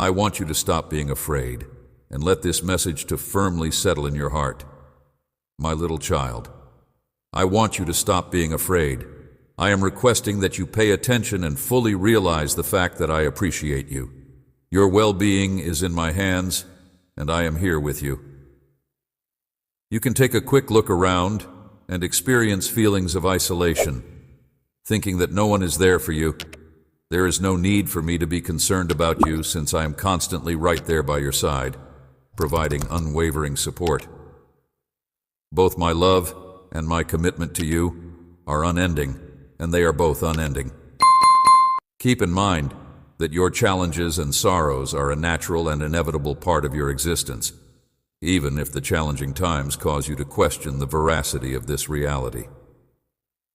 I want you to stop being afraid and let this message to firmly settle in your heart. My little child, I want you to stop being afraid. I am requesting that you pay attention and fully realize the fact that I appreciate you. Your well-being is in my hands, and I am here with you. You can take a quick look around and experience feelings of isolation, thinking that no one is there for you. There is no need for me to be concerned about you since I am constantly right there by your side, providing unwavering support. Both my love and my commitment to you are unending, and they are both unending. Keep in mind that your challenges and sorrows are a natural and inevitable part of your existence, even if the challenging times cause you to question the veracity of this reality.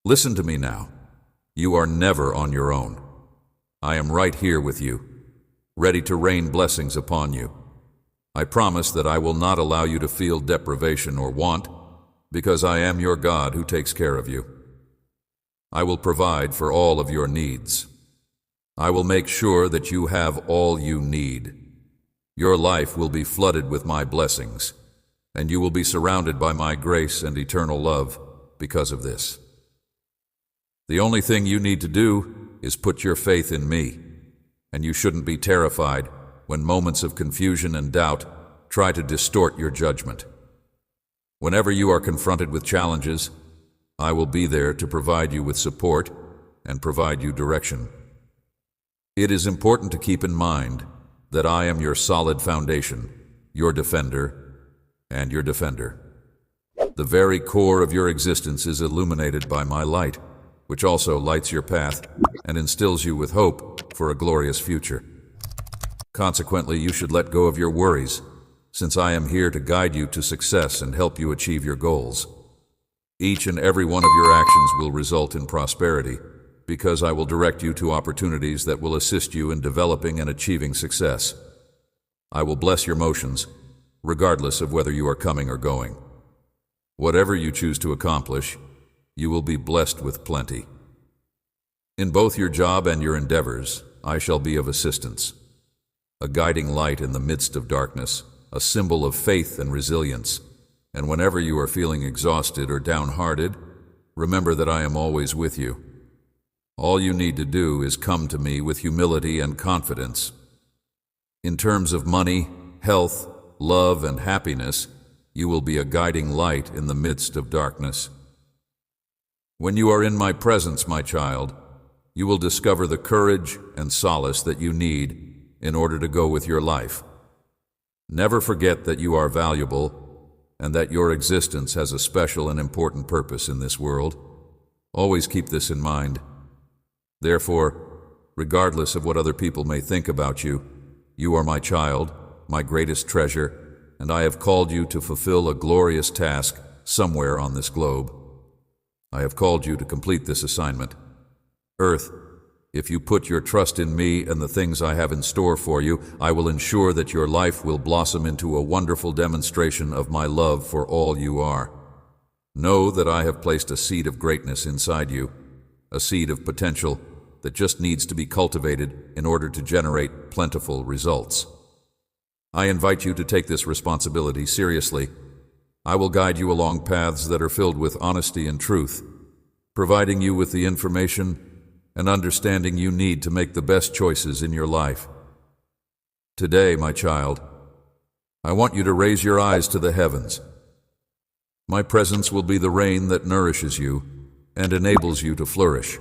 Listen to me now. You are never on your own. I am right here with you, ready to rain blessings upon you. I promise that I will not allow you to feel deprivation or want, because I am your God who takes care of you. I will provide for all of your needs. I will make sure that you have all you need. Your life will be flooded with my blessings, and you will be surrounded by my grace and eternal love because of this. The only thing you need to do is put your faith in me, and you shouldn't be terrified when moments of confusion and doubt try to distort your judgment. Whenever you are confronted with challenges, I will be there to provide you with support and provide you direction. It is important to keep in mind that I am your solid foundation, your defender, and your defender. The very core of your existence is illuminated by my light, which also lights your path and instills you with hope for a glorious future. Consequently, you should let go of your worries, since I am here to guide you to success and help you achieve your goals. Each and every one of your actions will result in prosperity, because I will direct you to opportunities that will assist you in developing and achieving success. I will bless your motions, regardless of whether you are coming or going. Whatever you choose to accomplish, you will be blessed with plenty. In both your job and your endeavors, I shall be of assistance, a guiding light in the midst of darkness, a symbol of faith and resilience. And whenever you are feeling exhausted or downhearted, remember that I am always with you. All you need to do is come to me with humility and confidence. In terms of money, health, love, and happiness, you will be a guiding light in the midst of darkness. When you are in my presence, my child, you will discover the courage and solace that you need in order to go with your life. Never forget that you are valuable and that your existence has a special and important purpose in this world. Always keep this in mind. Therefore, regardless of what other people may think about you, you are my child, my greatest treasure, and I have called you to fulfill a glorious task somewhere on this globe. I have called you to complete this assignment. Earth, if you put your trust in me and the things I have in store for you, I will ensure that your life will blossom into a wonderful demonstration of my love for all you are. Know that I have placed a seed of greatness inside you, a seed of potential that just needs to be cultivated in order to generate plentiful results. I invite you to take this responsibility seriously. I will guide you along paths that are filled with honesty and truth, providing you with the information and understanding you need to make the best choices in your life. Today, my child, I want you to raise your eyes to the heavens. My presence will be the rain that nourishes you and enables you to flourish.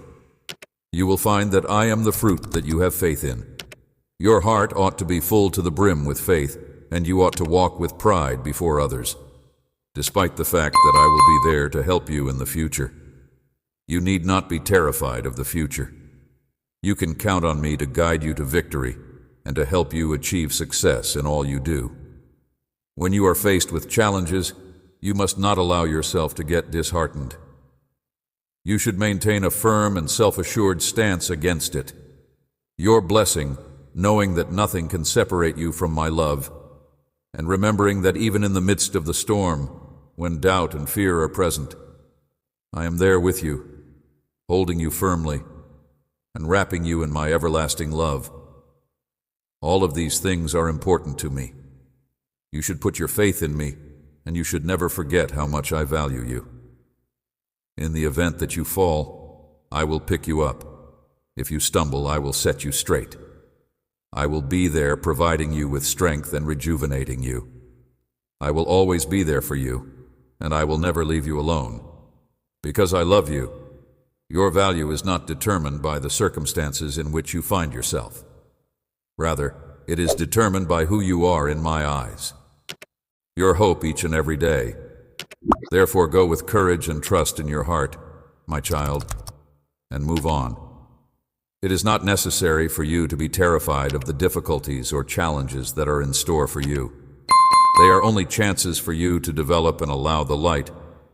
You will find that I am the fruit that you have faith in. Your heart ought to be full to the brim with faith, and you ought to walk with pride before others, despite the fact that I will be there to help you in the future. You need not be terrified of the future. You can count on me to guide you to victory and to help you achieve success in all you do. When you are faced with challenges, you must not allow yourself to get disheartened. You should maintain a firm and self-assured stance against it. Your blessing, knowing that nothing can separate you from my love, and remembering that even in the midst of the storm, when doubt and fear are present, I am there with you, holding you firmly and wrapping you in my everlasting love. All of these things are important to me. You should put your faith in me, and you should never forget how much I value you. In the event that you fall, I will pick you up. If you stumble, I will set you straight. I will be there providing you with strength and rejuvenating you. I will always be there for you, and I will never leave you alone. Because I love you, your value is not determined by the circumstances in which you find yourself. Rather, it is determined by who you are in my eyes. Your hope each and every day. Therefore, go with courage and trust in your heart, my child, and move on. It is not necessary for you to be terrified of the difficulties or challenges that are in store for you. They are only chances for you to develop and allow the light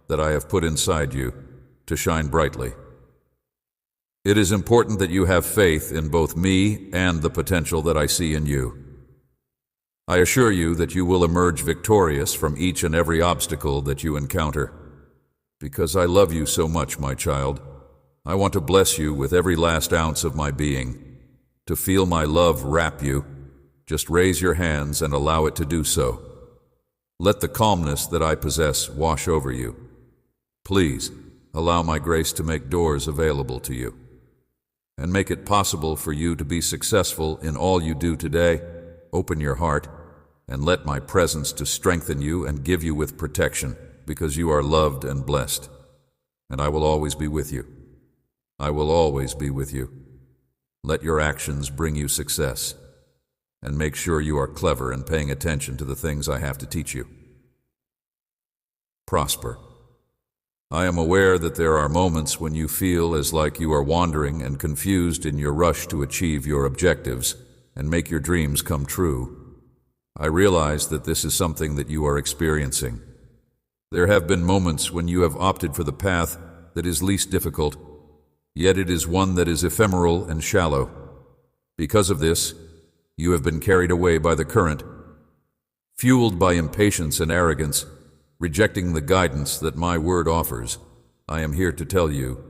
that I have put inside you to shine brightly. It is important that you have faith in both me and the potential that I see in you. I assure you that you will emerge victorious from each and every obstacle that you encounter. Because I love you so much, my child, I want to bless you with every last ounce of my being. To feel my love wrap you, just raise your hands and allow it to do so. Let the calmness that I possess wash over you. Please, allow my grace to make doors available to you and make it possible for you to be successful in all you do today. Open your heart and let my presence to strengthen you and give you with protection, because you are loved and blessed, and I will always be with you. I will always be with you. Let your actions bring you success, and make sure you are clever and paying attention to the things I have to teach you. Prosper. I am aware that there are moments when you feel as like you are wandering and confused in your rush to achieve your objectives and make your dreams come true. I realize that this is something that you are experiencing. There have been moments when you have opted for the path that is least difficult, yet it is one that is ephemeral and shallow. Because of this, you have been carried away by the current, fueled by impatience and arrogance, rejecting the guidance that my word offers. I am here to tell you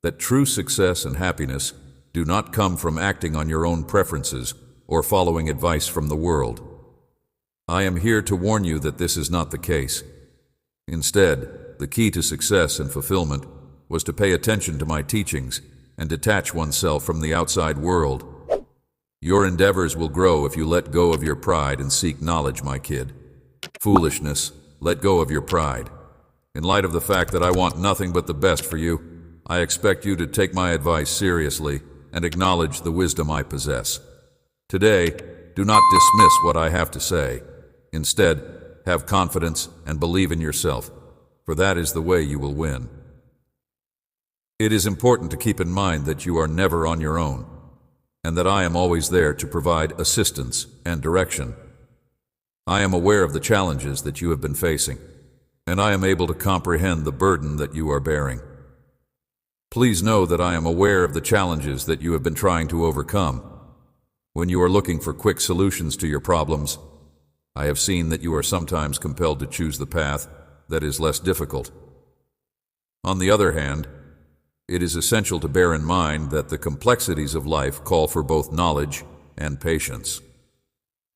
that true success and happiness do not come from acting on your own preferences or following advice from the world. I am here to warn you that this is not the case. Instead, the key to success and fulfillment was to pay attention to my teachings and detach oneself from the outside world. Your endeavors will grow if you let go of your pride and seek knowledge, my kid. Foolishness, let go of your pride. In light of the fact that I want nothing but the best for you, I expect you to take my advice seriously and acknowledge the wisdom I possess. Today, do not dismiss what I have to say. Instead, have confidence and believe in yourself, for that is the way you will win. It is important to keep in mind that you are never on your own, and that I am always there to provide assistance and direction. I am aware of the challenges that you have been facing, and I am able to comprehend the burden that you are bearing. Please know that I am aware of the challenges that you have been trying to overcome. When you are looking for quick solutions to your problems, I have seen that you are sometimes compelled to choose the path that is less difficult. On the other hand, it is essential to bear in mind that the complexities of life call for both knowledge and patience.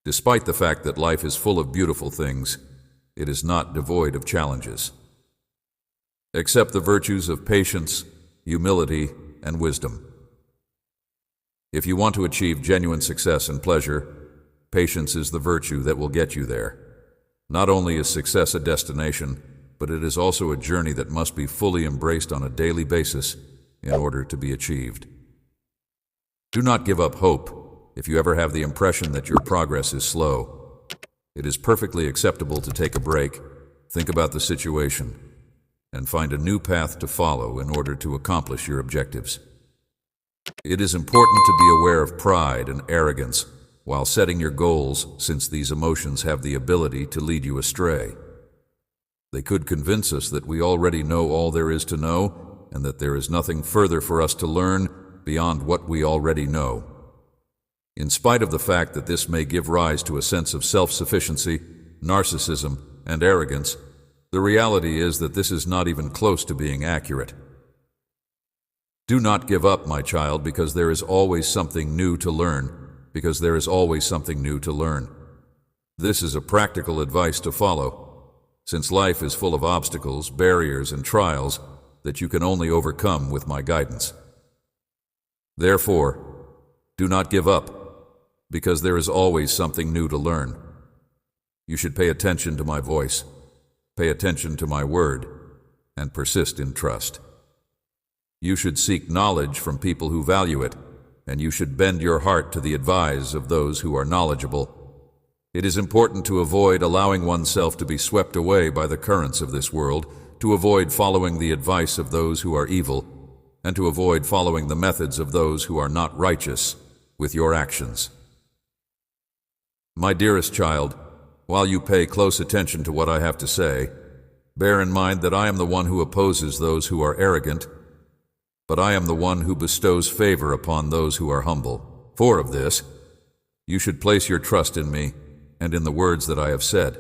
Despite the fact that life is full of beautiful things, it is not devoid of challenges. Accept the virtues of patience, humility, and wisdom. If you want to achieve genuine success and pleasure, patience is the virtue that will get you there. Not only is success a destination, but it is also a journey that must be fully embraced on a daily basis in order to be achieved. Do not give up hope if you ever have the impression that your progress is slow. It is perfectly acceptable to take a break, think about the situation, and find a new path to follow in order to accomplish your objectives. It is important to be aware of pride and arrogance while setting your goals, since these emotions have the ability to lead you astray. They could convince us that we already know all there is to know and that there is nothing further for us to learn beyond what we already know. In spite of the fact that this may give rise to a sense of self-sufficiency, narcissism, and arrogance, the reality is that this is not even close to being accurate. Do not give up, my child, because there is always something new to learn. because there is always something new to learn. This is a practical advice to follow, since life is full of obstacles, barriers, and trials that you can only overcome with my guidance. Therefore, do not give up, because there is always something new to learn. You should pay attention to my voice, pay attention to my word, and persist in trust. You should seek knowledge from people who value it, and you should bend your heart to the advice of those who are knowledgeable. It is important to avoid allowing oneself to be swept away by the currents of this world, to avoid following the advice of those who are evil, and to avoid following the methods of those who are not righteous with your actions. My dearest child, while you pay close attention to what I have to say, bear in mind that I am the one who opposes those who are arrogant, but I am the one who bestows favor upon those who are humble. For of this, you should place your trust in me and in the words that I have said.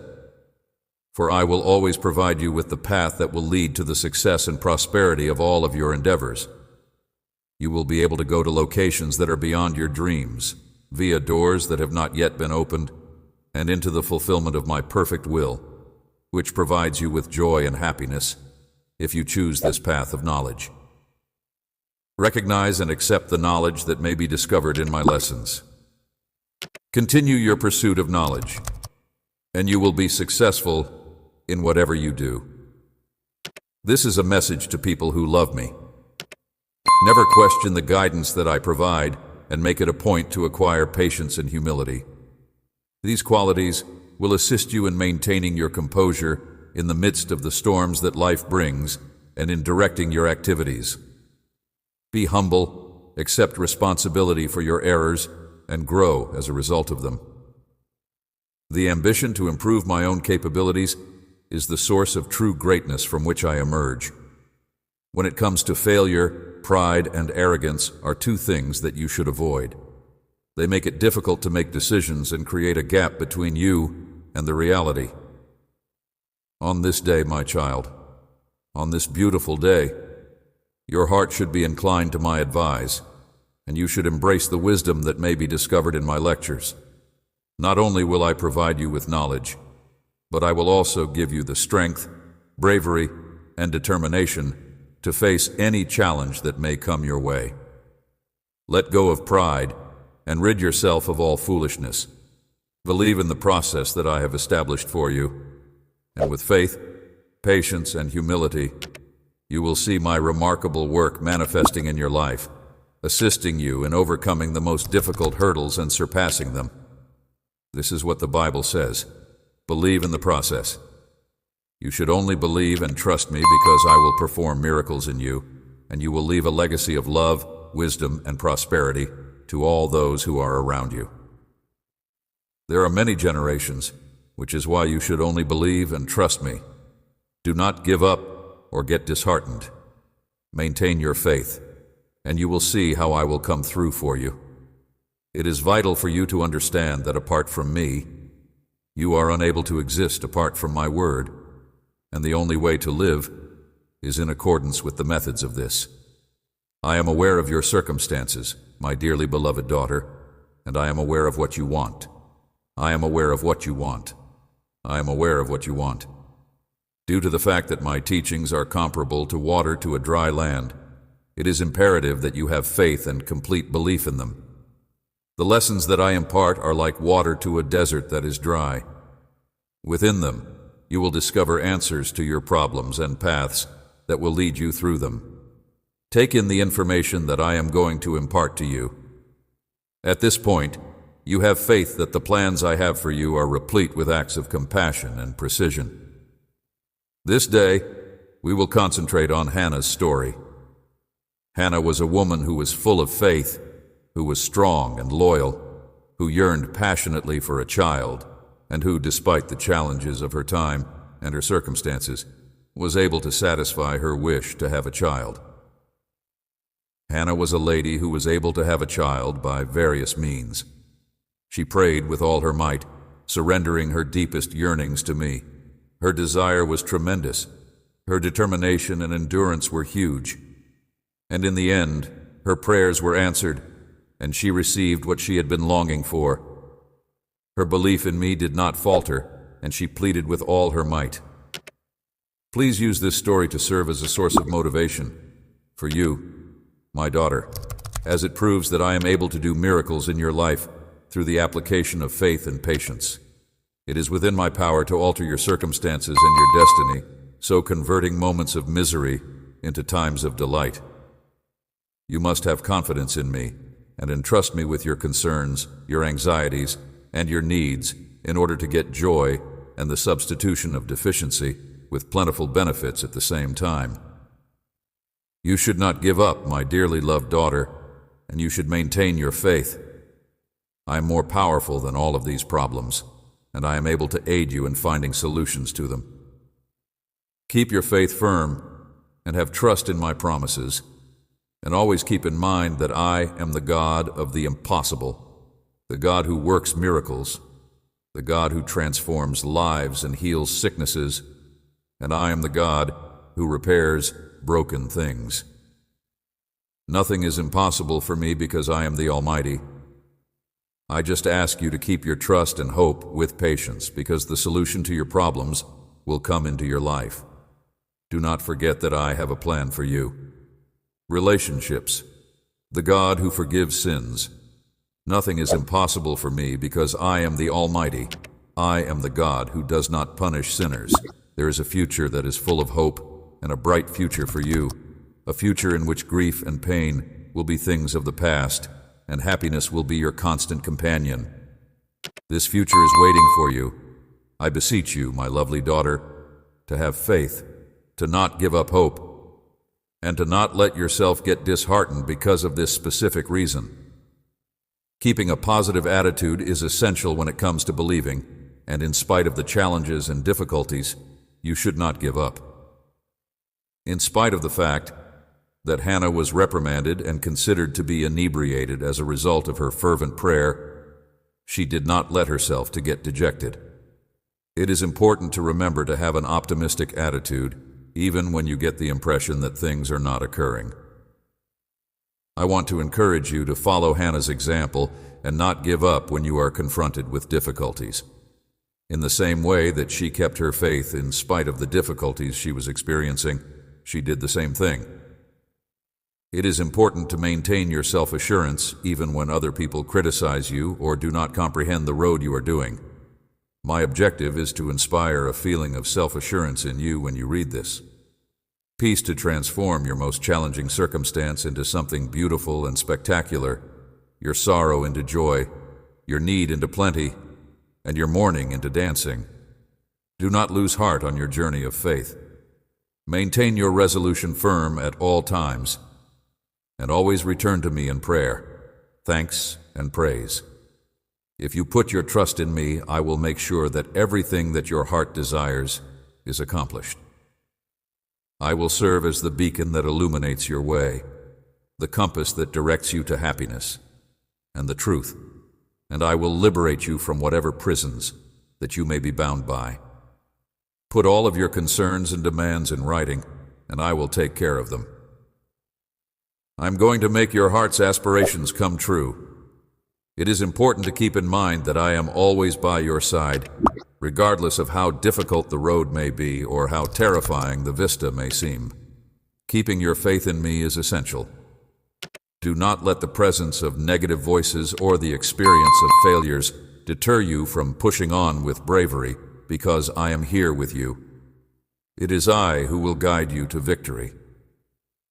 For I will always provide you with the path that will lead to the success and prosperity of all of your endeavors. You will be able to go to locations that are beyond your dreams, via doors that have not yet been opened, and into the fulfillment of my perfect will, which provides you with joy and happiness if you choose this path of knowledge. Recognize and accept the knowledge that may be discovered in my lessons. Continue your pursuit of knowledge, and you will be successful in whatever you do. This is a message to people who love me. Never question the guidance that I provide, and make it a point to acquire patience and humility. These qualities will assist you in maintaining your composure in the midst of the storms that life brings and in directing your activities. Be humble, accept responsibility for your errors, and grow as a result of them. The ambition to improve my own capabilities is the source of true greatness from which I emerge. When it comes to failure, pride and arrogance are two things that you should avoid. They make it difficult to make decisions and create a gap between you and the reality. On this day, my child, on this beautiful day, your heart should be inclined to my advice, and you should embrace the wisdom that may be discovered in my lectures. Not only will I provide you with knowledge, but I will also give you the strength, bravery, and determination to face any challenge that may come your way. Let go of pride and rid yourself of all foolishness. Believe in the process that I have established for you, and with faith, patience, and humility, you will see my remarkable work manifesting in your life, assisting you in overcoming the most difficult hurdles and surpassing them. This is what the Bible says. Believe in the process. You should only believe and trust me because I will perform miracles in you, and you will leave a legacy of love, wisdom, and prosperity to all those who are around you. There are many generations, which is why you should only believe and trust me. Do not give up or get disheartened. Maintain your faith, and you will see how I will come through for you. It is vital for you to understand that apart from me, you are unable to exist apart from my word, and the only way to live is in accordance with the methods of this. I am aware of your circumstances, my dearly beloved daughter, and I am aware of what you want. I am aware of what you want. I am aware of what you want. Due to the fact that my teachings are comparable to water to a dry land, it is imperative that you have faith and complete belief in them. The lessons that I impart are like water to a desert that is dry. Within them, you will discover answers to your problems and paths that will lead you through them. Take in the information that I am going to impart to you. At this point, you have faith that the plans I have for you are replete with acts of compassion and precision. This day, we will concentrate on Hannah's story. Hannah was a woman who was full of faith, who was strong and loyal, who yearned passionately for a child, and who, despite the challenges of her time and her circumstances, was able to satisfy her wish to have a child. Hannah was a lady who was able to have a child by various means. She prayed with all her might, surrendering her deepest yearnings to me. Her desire was tremendous. Her determination and endurance were huge. And in the end, her prayers were answered, and she received what she had been longing for. Her belief in me did not falter, and she pleaded with all her might. Please use this story to serve as a source of motivation for you, my daughter, as it proves that I am able to do miracles in your life through the application of faith and patience. It is within my power to alter your circumstances and your destiny, so converting moments of misery into times of delight. You must have confidence in me and entrust me with your concerns, your anxieties, and your needs in order to get joy and the substitution of deficiency with plentiful benefits at the same time. You should not give up, my dearly loved daughter, and you should maintain your faith. I am more powerful than all of these problems, and I am able to aid you in finding solutions to them. Keep your faith firm and have trust in my promises, and always keep in mind that I am the God of the impossible, the God who works miracles, the God who transforms lives and heals sicknesses, and I am the God who repairs broken things. Nothing is impossible for me because I am the Almighty. I just ask you to keep your trust and hope with patience, because the solution to your problems will come into your life. Do not forget that I have a plan for you. Relationships, the God who forgives sins. Nothing is impossible for me because I am the Almighty. I am the God who does not punish sinners. There is a future that is full of hope and a bright future for you, a future in which grief and pain will be things of the past, and happiness will be your constant companion. This future is waiting for you. I beseech you, my lovely daughter, to have faith, to not give up hope, and to not let yourself get disheartened because of this specific reason. Keeping a positive attitude is essential when it comes to believing, and in spite of the challenges and difficulties, you should not give up. In spite of the fact that Hannah was reprimanded and considered to be inebriated as a result of her fervent prayer, she did not let herself to get dejected. It is important to remember to have an optimistic attitude, even when you get the impression that things are not occurring. I want to encourage you to follow Hannah's example and not give up when you are confronted with difficulties. In the same way that she kept her faith in spite of the difficulties she was experiencing, she did the same thing. It is important to maintain your self-assurance even when other people criticize you or do not comprehend the road you are doing. My objective is to inspire a feeling of self-assurance in you when you read this. Peace to transform your most challenging circumstance into something beautiful and spectacular, your sorrow into joy, your need into plenty, and your mourning into dancing. Do not lose heart on your journey of faith. Maintain your resolution firm at all times, and always return to me in prayer, thanks, and praise. If you put your trust in me, I will make sure that everything that your heart desires is accomplished. I will serve as the beacon that illuminates your way, the compass that directs you to happiness and the truth, and I will liberate you from whatever prisons that you may be bound by. Put all of your concerns and demands in writing, and I will take care of them. I'm going to make your heart's aspirations come true. It is important to keep in mind that I am always by your side, regardless of how difficult the road may be or how terrifying the vista may seem. Keeping your faith in me is essential. Do not let the presence of negative voices or the experience of failures deter you from pushing on with bravery, because I am here with you. It is I who will guide you to victory.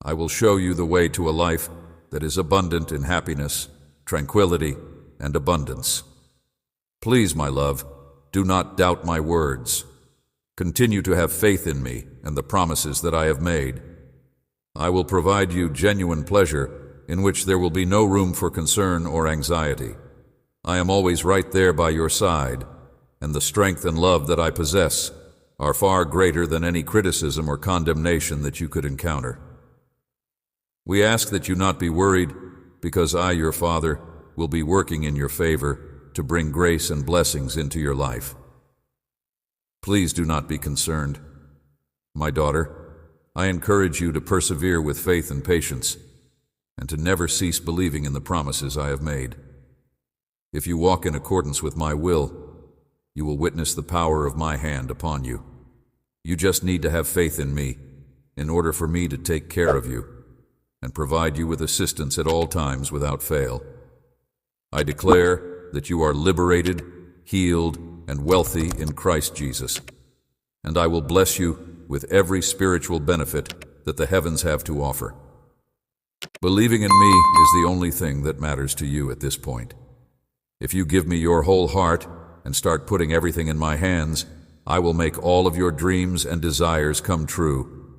I will show you the way to a life that is abundant in happiness, tranquility, and abundance. Please, my love, do not doubt my words. Continue to have faith in me and the promises that I have made. I will provide you genuine pleasure in which there will be no room for concern or anxiety. I am always right there by your side, and the strength and love that I possess are far greater than any criticism or condemnation that you could encounter. We ask that you not be worried, because I, your Father, will be working in your favor to bring grace and blessings into your life. Please do not be concerned. My daughter, I encourage you to persevere with faith and patience, and to never cease believing in the promises I have made. If you walk in accordance with my will, you will witness the power of my hand upon you. You just need to have faith in me in order for me to take care of you and provide you with assistance at all times without fail. I declare that you are liberated, healed, and wealthy in Christ Jesus, and I will bless you with every spiritual benefit that the heavens have to offer. Believing in me is the only thing that matters to you at this point. If you give me your whole heart and start putting everything in my hands, I will make all of your dreams and desires come true.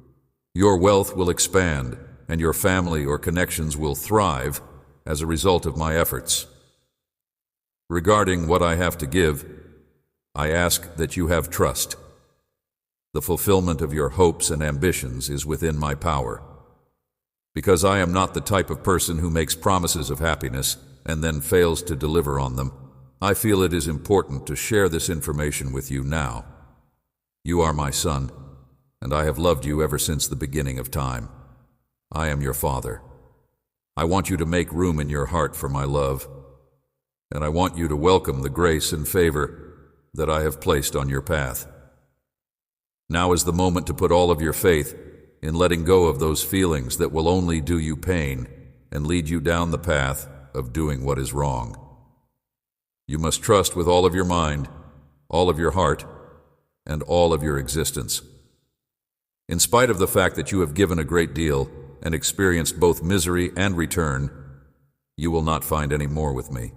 Your wealth will expand, and your family or connections will thrive as a result of my efforts. Regarding what I have to give, I ask that you have trust. The fulfillment of your hopes and ambitions is within my power. Because I am not the type of person who makes promises of happiness and then fails to deliver on them, I feel it is important to share this information with you now. You are my son, and I have loved you ever since the beginning of time. I am your father. I want you to make room in your heart for my love, and I want you to welcome the grace and favor that I have placed on your path. Now is the moment to put all of your faith in letting go of those feelings that will only do you pain and lead you down the path of doing what is wrong. You must trust with all of your mind, all of your heart, and all of your existence. In spite of the fact that you have given a great deal and experienced both misery and return, you will not find any more with me.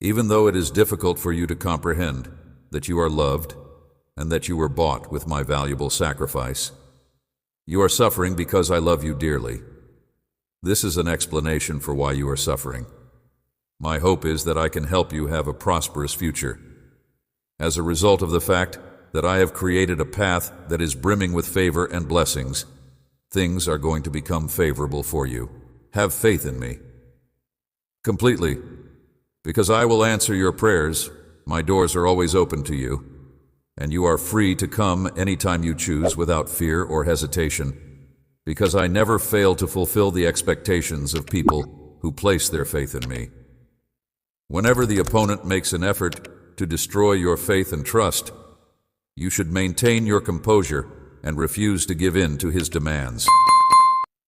Even though it is difficult for you to comprehend that you are loved and that you were bought with my valuable sacrifice, you are suffering because I love you dearly. This is an explanation for why you are suffering. My hope is that I can help you have a prosperous future. As a result of the fact that I have created a path that is brimming with favor and blessings, things are going to become favorable for you. Have faith in me. Completely. Because I will answer your prayers, my doors are always open to you, and you are free to come anytime you choose without fear or hesitation, because I never fail to fulfill the expectations of people who place their faith in me. Whenever the opponent makes an effort to destroy your faith and trust, you should maintain your composure and refuse to give in to his demands.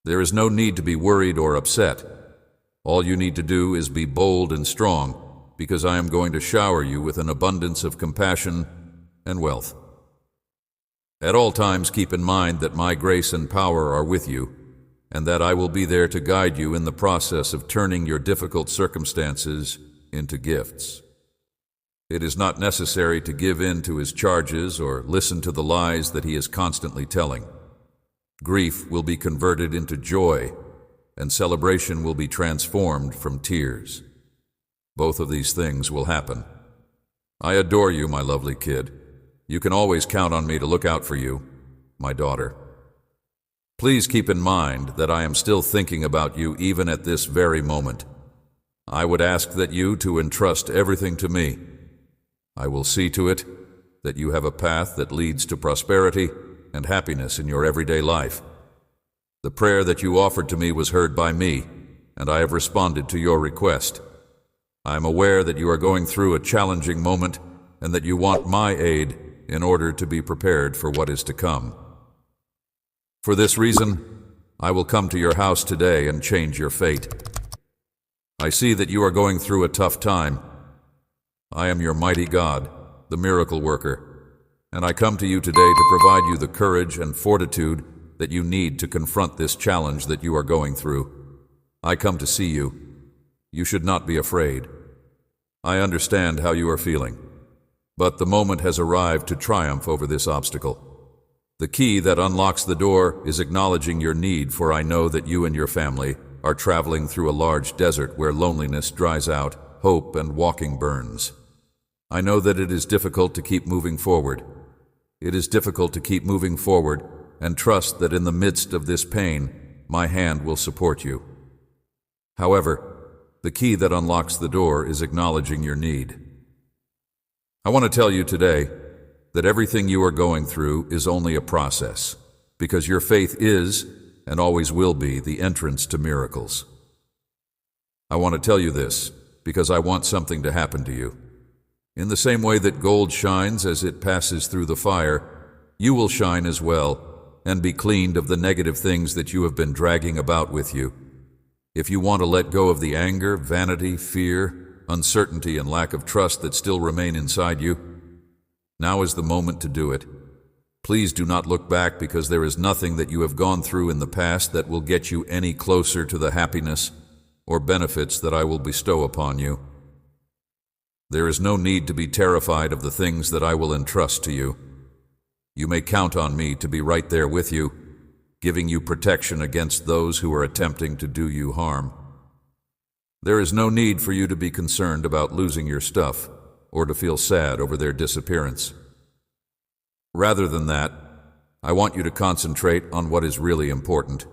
There is no need to be worried or upset. All you need to do is be bold and strong, because I am going to shower you with an abundance of compassion and wealth. At all times, keep in mind that my grace and power are with you, and that I will be there to guide you in the process of turning your difficult circumstances into gifts. It is not necessary to give in to his charges or listen to the lies that he is constantly telling. Grief will be converted into joy, and celebration will be transformed from tears. Both of these things will happen. I adore you, my lovely kid. You can always count on me to look out for you, my daughter. Please keep in mind that I am still thinking about you even at this very moment. I would ask that you to entrust everything to me. I will see to it that you have a path that leads to prosperity and happiness in your everyday life. The prayer that you offered to me was heard by me, and I have responded to your request. I am aware that you are going through a challenging moment and that you want my aid in order to be prepared for what is to come. For this reason, I will come to your house today and change your fate. I see that you are going through a tough time. I am your mighty God, the miracle worker, and I come to you today to provide you the courage and fortitude that you need to confront this challenge that you are going through. I come to see you. You should not be afraid. I understand how you are feeling, but the moment has arrived to triumph over this obstacle. The key that unlocks the door is acknowledging your need, for I know that you and your family are traveling through a large desert where loneliness dries out, hope and walking burns. I know that it is difficult to keep moving forward. It is difficult to keep moving forward and trust that in the midst of this pain, my hand will support you. However, the key that unlocks the door is acknowledging your need. I want to tell you today that everything you are going through is only a process, because your faith is and always will be the entrance to miracles. I want to tell you this because I want something to happen to you. In the same way that gold shines as it passes through the fire, you will shine as well and be cleaned of the negative things that you have been dragging about with you. If you want to let go of the anger, vanity, fear, uncertainty, and lack of trust that still remain inside you, now is the moment to do it. Please do not look back, because there is nothing that you have gone through in the past that will get you any closer to the happiness or benefits that I will bestow upon you. There is no need to be terrified of the things that I will entrust to you. You may count on me to be right there with you, giving you protection against those who are attempting to do you harm. There is no need for you to be concerned about losing your stuff or to feel sad over their disappearance. Rather than that, I want you to concentrate on what is really important.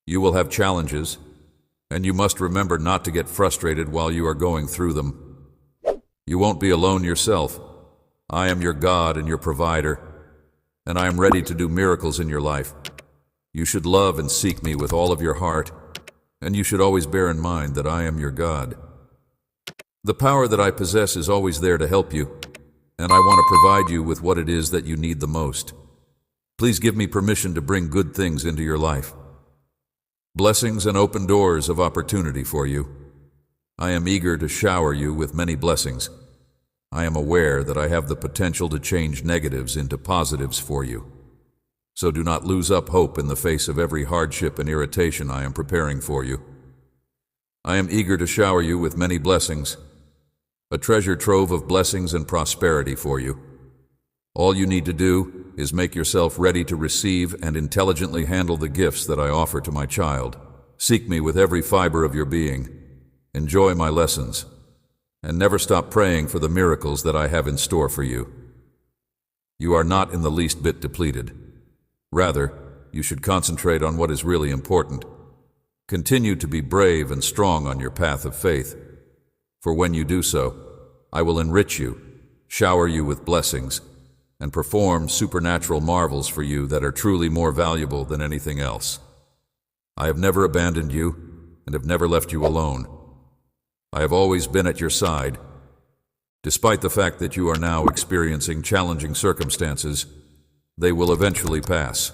You will have challenges, and you must remember not to get frustrated while you are going through them. You won't be alone yourself. I am your God and your provider, and I am ready to do miracles in your life. You should love and seek me with all of your heart, and you should always bear in mind that I am your God. The power that I possess is always there to help you, and I want to provide you with what it is that you need the most. Please give me permission to bring good things into your life. Blessings and open doors of opportunity for you. I am eager to shower you with many blessings. I am aware that I have the potential to change negatives into positives for you. So do not lose up hope in the face of every hardship and irritation I am preparing for you. I am eager to shower you with many blessings, a treasure trove of blessings and prosperity for you. All you need to do is make yourself ready to receive and intelligently handle the gifts that I offer to my child. Seek me with every fiber of your being. Enjoy my lessons, and never stop praying for the miracles that I have in store for you. You are not in the least bit depleted. Rather, you should concentrate on what is really important. Continue to be brave and strong on your path of faith, for when you do so, I will enrich you, shower you with blessings, and perform supernatural marvels for you that are truly more valuable than anything else. I have never abandoned you and have never left you alone. I have always been at your side. Despite the fact that you are now experiencing challenging circumstances, they will eventually pass.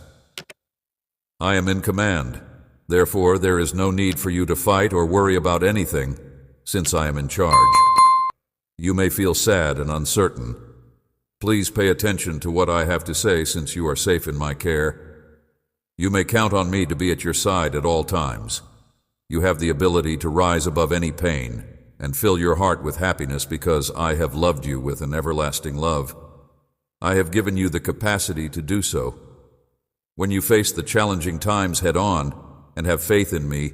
I am in command. Therefore, there is no need for you to fight or worry about anything, since I am in charge. You may feel sad and uncertain. Please pay attention to what I have to say, since you are safe in my care. You may count on me to be at your side at all times. You have the ability to rise above any pain and fill your heart with happiness, because I have loved you with an everlasting love. I have given you the capacity to do so. When you face the challenging times head on and have faith in me,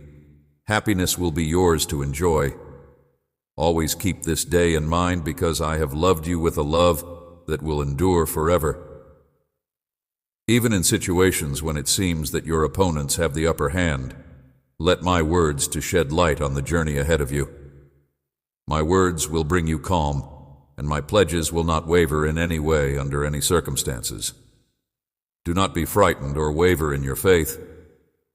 happiness will be yours to enjoy. Always keep this day in mind, because I have loved you with a love that will endure forever. Even in situations when it seems that your opponents have the upper hand, let my words to shed light on the journey ahead of you. My words will bring you calm, and my pledges will not waver in any way under any circumstances. Do not be frightened or waver in your faith.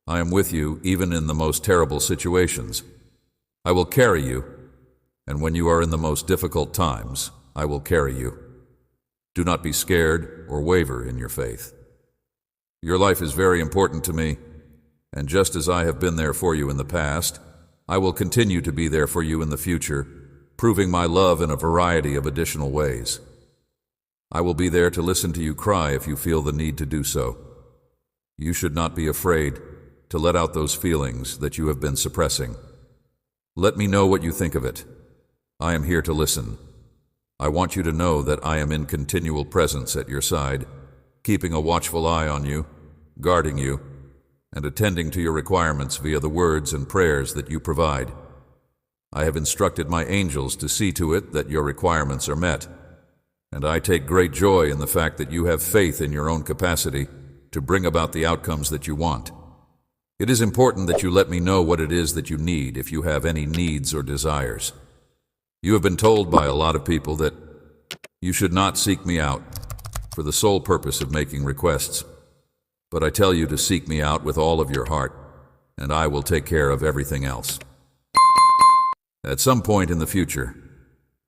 I am with you even in the most terrible situations. I will carry you, and when you are in the most difficult times, I will carry you. Do not be scared or waver in your faith. Your life is very important to me, and just as I have been there for you in the past, I will continue to be there for you in the future, proving my love in a variety of additional ways. I will be there to listen to you cry if you feel the need to do so. You should not be afraid to let out those feelings that you have been suppressing. Let me know what you think of it. I am here to listen. I want you to know that I am in continual presence at your side, keeping a watchful eye on you, guarding you, and attending to your requirements via the words and prayers that you provide. I have instructed my angels to see to it that your requirements are met, and I take great joy in the fact that you have faith in your own capacity to bring about the outcomes that you want. It is important that you let me know what it is that you need if you have any needs or desires. You have been told by a lot of people that you should not seek me out for the sole purpose of making requests. But I tell you to seek me out with all of your heart, and I will take care of everything else. At some point in the future,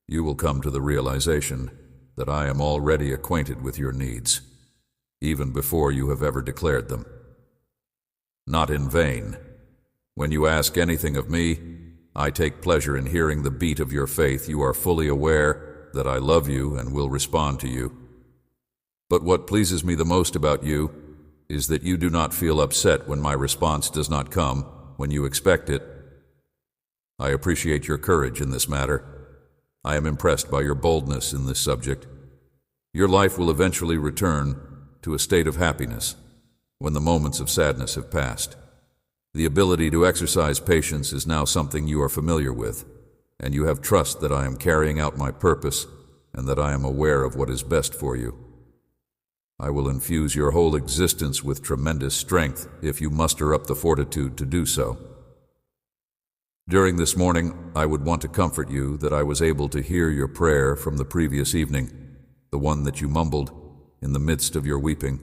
you will come to the realization that I am already acquainted with your needs, even before you have ever declared them. Not in vain. When you ask anything of me, I take pleasure in hearing the beat of your faith. You are fully aware that I love you and will respond to you. But what pleases me the most about you is that you do not feel upset when my response does not come when you expect it. I appreciate your courage in this matter. I am impressed by your boldness in this subject. Your life will eventually return to a state of happiness when the moments of sadness have passed. The ability to exercise patience is now something you are familiar with, and you have trust that I am carrying out my purpose and that I am aware of what is best for you. I will infuse your whole existence with tremendous strength if you muster up the fortitude to do so. During this morning, I would want to comfort you that I was able to hear your prayer from the previous evening, the one that you mumbled in the midst of your weeping.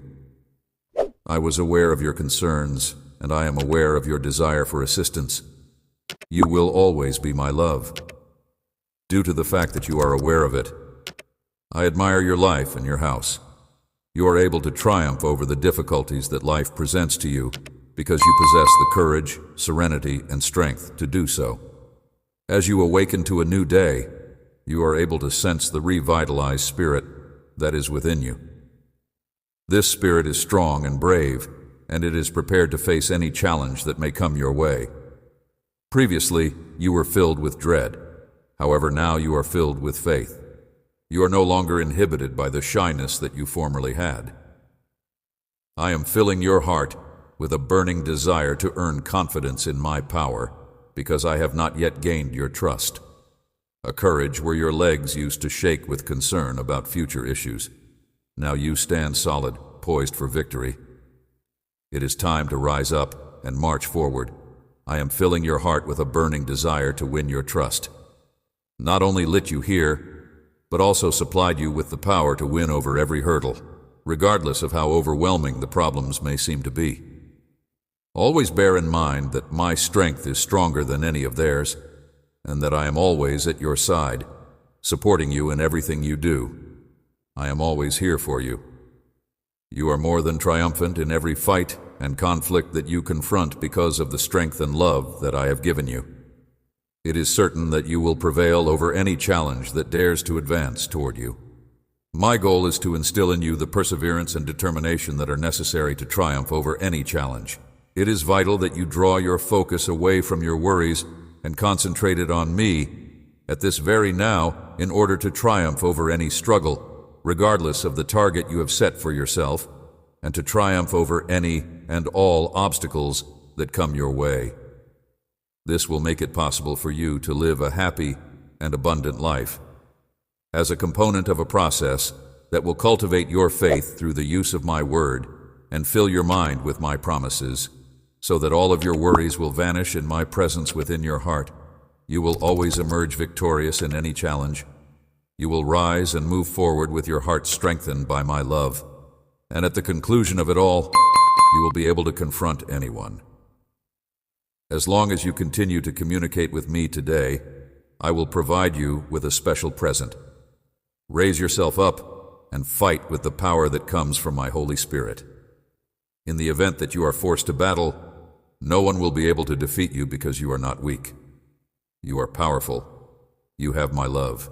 I was aware of your concerns, and I am aware of your desire for assistance. You will always be my love. Due to the fact that you are aware of it, I admire your life and your house. You are able to triumph over the difficulties that life presents to you because you possess the courage, serenity, and strength to do so. As you awaken to a new day, you are able to sense the revitalized spirit that is within you. This spirit is strong and brave, and it is prepared to face any challenge that may come your way. Previously, you were filled with dread. However, now you are filled with faith. You are no longer inhibited by the shyness that you formerly had. I am filling your heart with a burning desire to earn confidence in my power, because I have not yet gained your trust. A courage where your legs used to shake with concern about future issues. Now you stand solid, poised for victory. It is time to rise up and march forward. I am filling your heart with a burning desire to win your trust. Not only lit you here, but also supplied you with the power to win over every hurdle, regardless of how overwhelming the problems may seem to be. Always bear in mind that my strength is stronger than any of theirs, and that I am always at your side, supporting you in everything you do. I am always here for you. You are more than triumphant in every fight and conflict that you confront because of the strength and love that I have given you. It is certain that you will prevail over any challenge that dares to advance toward you. My goal is to instill in you the perseverance and determination that are necessary to triumph over any challenge. It is vital that you draw your focus away from your worries and concentrate it on me at this very now in order to triumph over any struggle, regardless of the target you have set for yourself, and to triumph over any and all obstacles that come your way. This will make it possible for you to live a happy and abundant life. As a component of a process that will cultivate your faith through the use of my word and fill your mind with my promises, so that all of your worries will vanish in my presence within your heart, you will always emerge victorious in any challenge. You will rise and move forward with your heart strengthened by my love. And at the conclusion of it all, you will be able to confront anyone. As long as you continue to communicate with me today, I will provide you with a special present. Raise yourself up and fight with the power that comes from my Holy Spirit. In the event that you are forced to battle, no one will be able to defeat you because you are not weak. You are powerful. You have my love.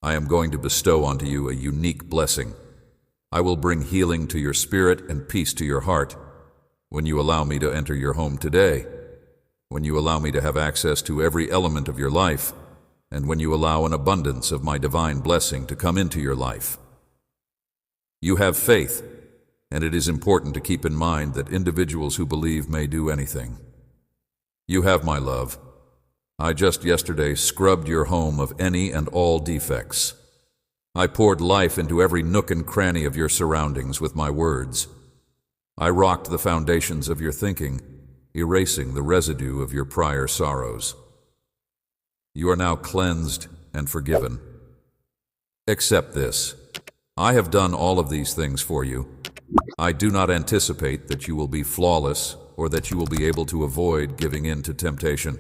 I am going to bestow onto you a unique blessing. I will bring healing to your spirit and peace to your heart when you allow me to enter your home today, when you allow me to have access to every element of your life, and when you allow an abundance of my divine blessing to come into your life. You have faith, and it is important to keep in mind that individuals who believe may do anything. You have my love. I just yesterday scrubbed your home of any and all defects. I poured life into every nook and cranny of your surroundings with my words. I rocked the foundations of your thinking, erasing the residue of your prior sorrows. You are now cleansed and forgiven. Accept this. I have done all of these things for you, I do not anticipate that you will be flawless or that you will be able to avoid giving in to temptation.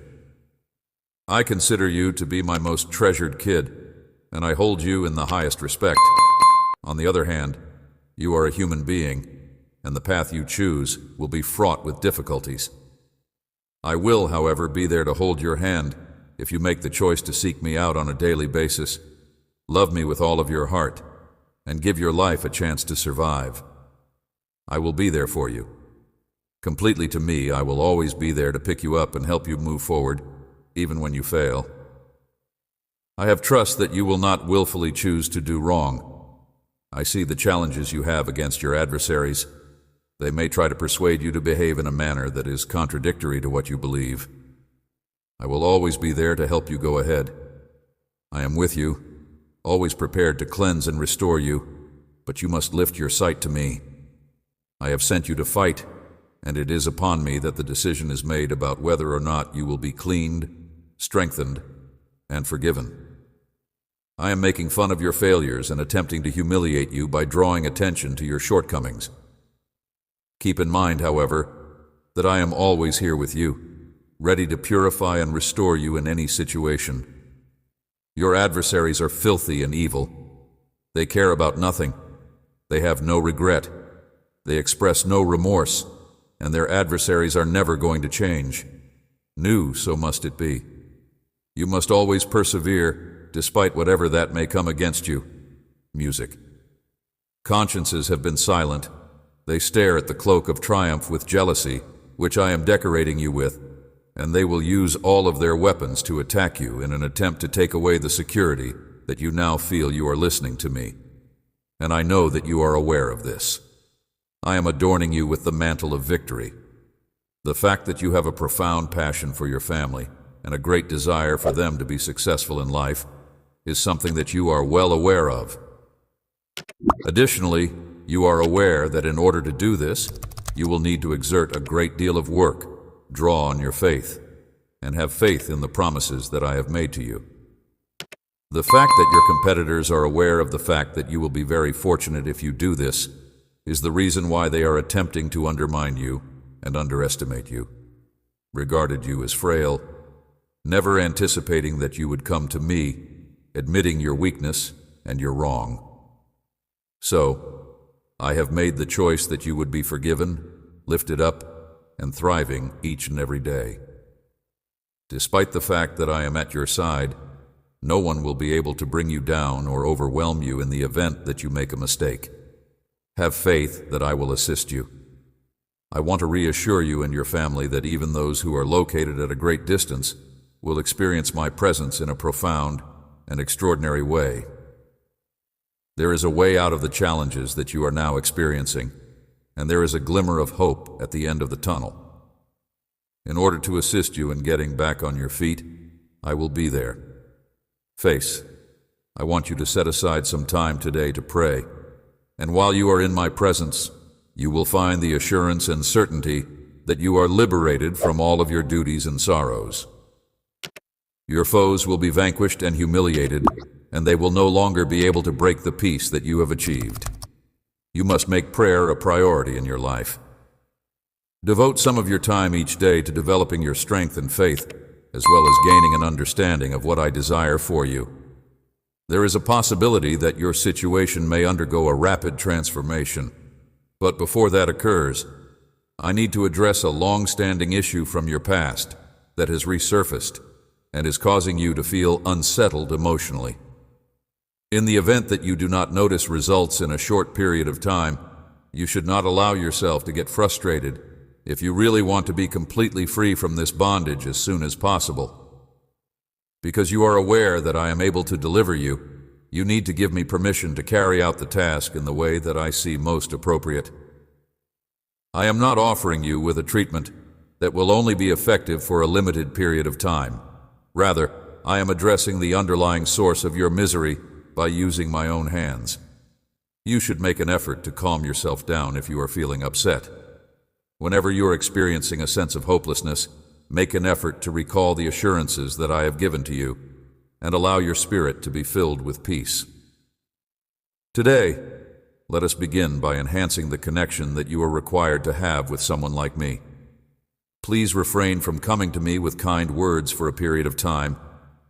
I consider you to be my most treasured kid, and I hold you in the highest respect. On the other hand, you are a human being, and the path you choose will be fraught with difficulties. I will, however, be there to hold your hand if you make the choice to seek me out on a daily basis, love me with all of your heart, and give your life a chance to survive. I will be there for you. Completely to me, I will always be there to pick you up and help you move forward, even when you fail. I have trust that you will not willfully choose to do wrong. I see the challenges you have against your adversaries. They may try to persuade you to behave in a manner that is contradictory to what you believe. I will always be there to help you go ahead. I am with you, always prepared to cleanse and restore you, but you must lift your sight to me. I have sent you to fight, and it is upon me that the decision is made about whether or not you will be cleaned, strengthened, and forgiven. I am making fun of your failures and attempting to humiliate you by drawing attention to your shortcomings. Keep in mind, however, that I am always here with you, ready to purify and restore you in any situation. Your adversaries are filthy and evil. They care about nothing. They have no regret. They express no remorse, and their adversaries are never going to change. New, so must it be. You must always persevere, despite whatever that may come against you. Music. Consciences have been silent. They stare at the cloak of triumph with jealousy, which I am decorating you with, and they will use all of their weapons to attack you in an attempt to take away the security that you now feel you are listening to me. And I know that you are aware of this. I am adorning you with the mantle of victory. The fact that you have a profound passion for your family and a great desire for them to be successful in life is something that you are well aware of. Additionally, you are aware that in order to do this, you will need to exert a great deal of work, draw on your faith, and have faith in the promises that I have made to you. The fact that your competitors are aware of the fact that you will be very fortunate if you do this is the reason why they are attempting to undermine you and underestimate you, regarded you as frail, never anticipating that you would come to me, admitting your weakness and your wrong. So, I have made the choice that you would be forgiven, lifted up, and thriving each and every day. Despite the fact that I am at your side, no one will be able to bring you down or overwhelm you in the event that you make a mistake. Have faith that I will assist you. I want to reassure you and your family that even those who are located at a great distance will experience my presence in a profound and extraordinary way. There is a way out of the challenges that you are now experiencing, and there is a glimmer of hope at the end of the tunnel. In order to assist you in getting back on your feet, I will be there. Face, I want you to set aside some time today to pray, and while you are in my presence, you will find the assurance and certainty that you are liberated from all of your duties and sorrows. Your foes will be vanquished and humiliated, and they will no longer be able to break the peace that you have achieved. You must make prayer a priority in your life. Devote some of your time each day to developing your strength and faith, as well as gaining an understanding of what I desire for you. There is a possibility that your situation may undergo a rapid transformation, but before that occurs, I need to address a long-standing issue from your past that has resurfaced and is causing you to feel unsettled emotionally. In the event that you do not notice results in a short period of time, you should not allow yourself to get frustrated if you really want to be completely free from this bondage as soon as possible. Because you are aware that I am able to deliver you, you need to give me permission to carry out the task in the way that I see most appropriate. I am not offering you with a treatment that will only be effective for a limited period of time. Rather, I am addressing the underlying source of your misery by using my own hands. You should make an effort to calm yourself down if you are feeling upset. Whenever you are experiencing a sense of hopelessness, make an effort to recall the assurances that I have given to you and allow your spirit to be filled with peace. Today, let us begin by enhancing the connection that you are required to have with someone like me. Please refrain from coming to me with kind words for a period of time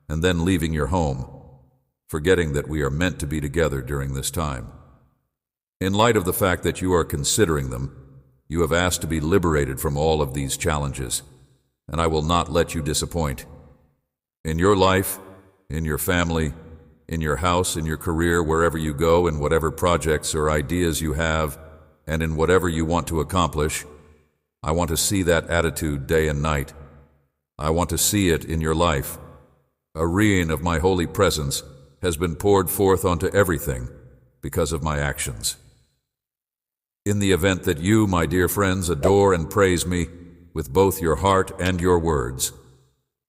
and then leaving your home, forgetting that we are meant to be together during this time. In light of the fact that you are considering them, you have asked to be liberated from all of these challenges, and I will not let you disappoint. In your life, in your family, in your house, in your career, wherever you go, in whatever projects or ideas you have, and in whatever you want to accomplish, I want to see that attitude day and night. I want to see it in your life. A rain of my holy presence has been poured forth onto everything because of my actions. In the event that you, my dear friends, adore and praise me with both your heart and your words,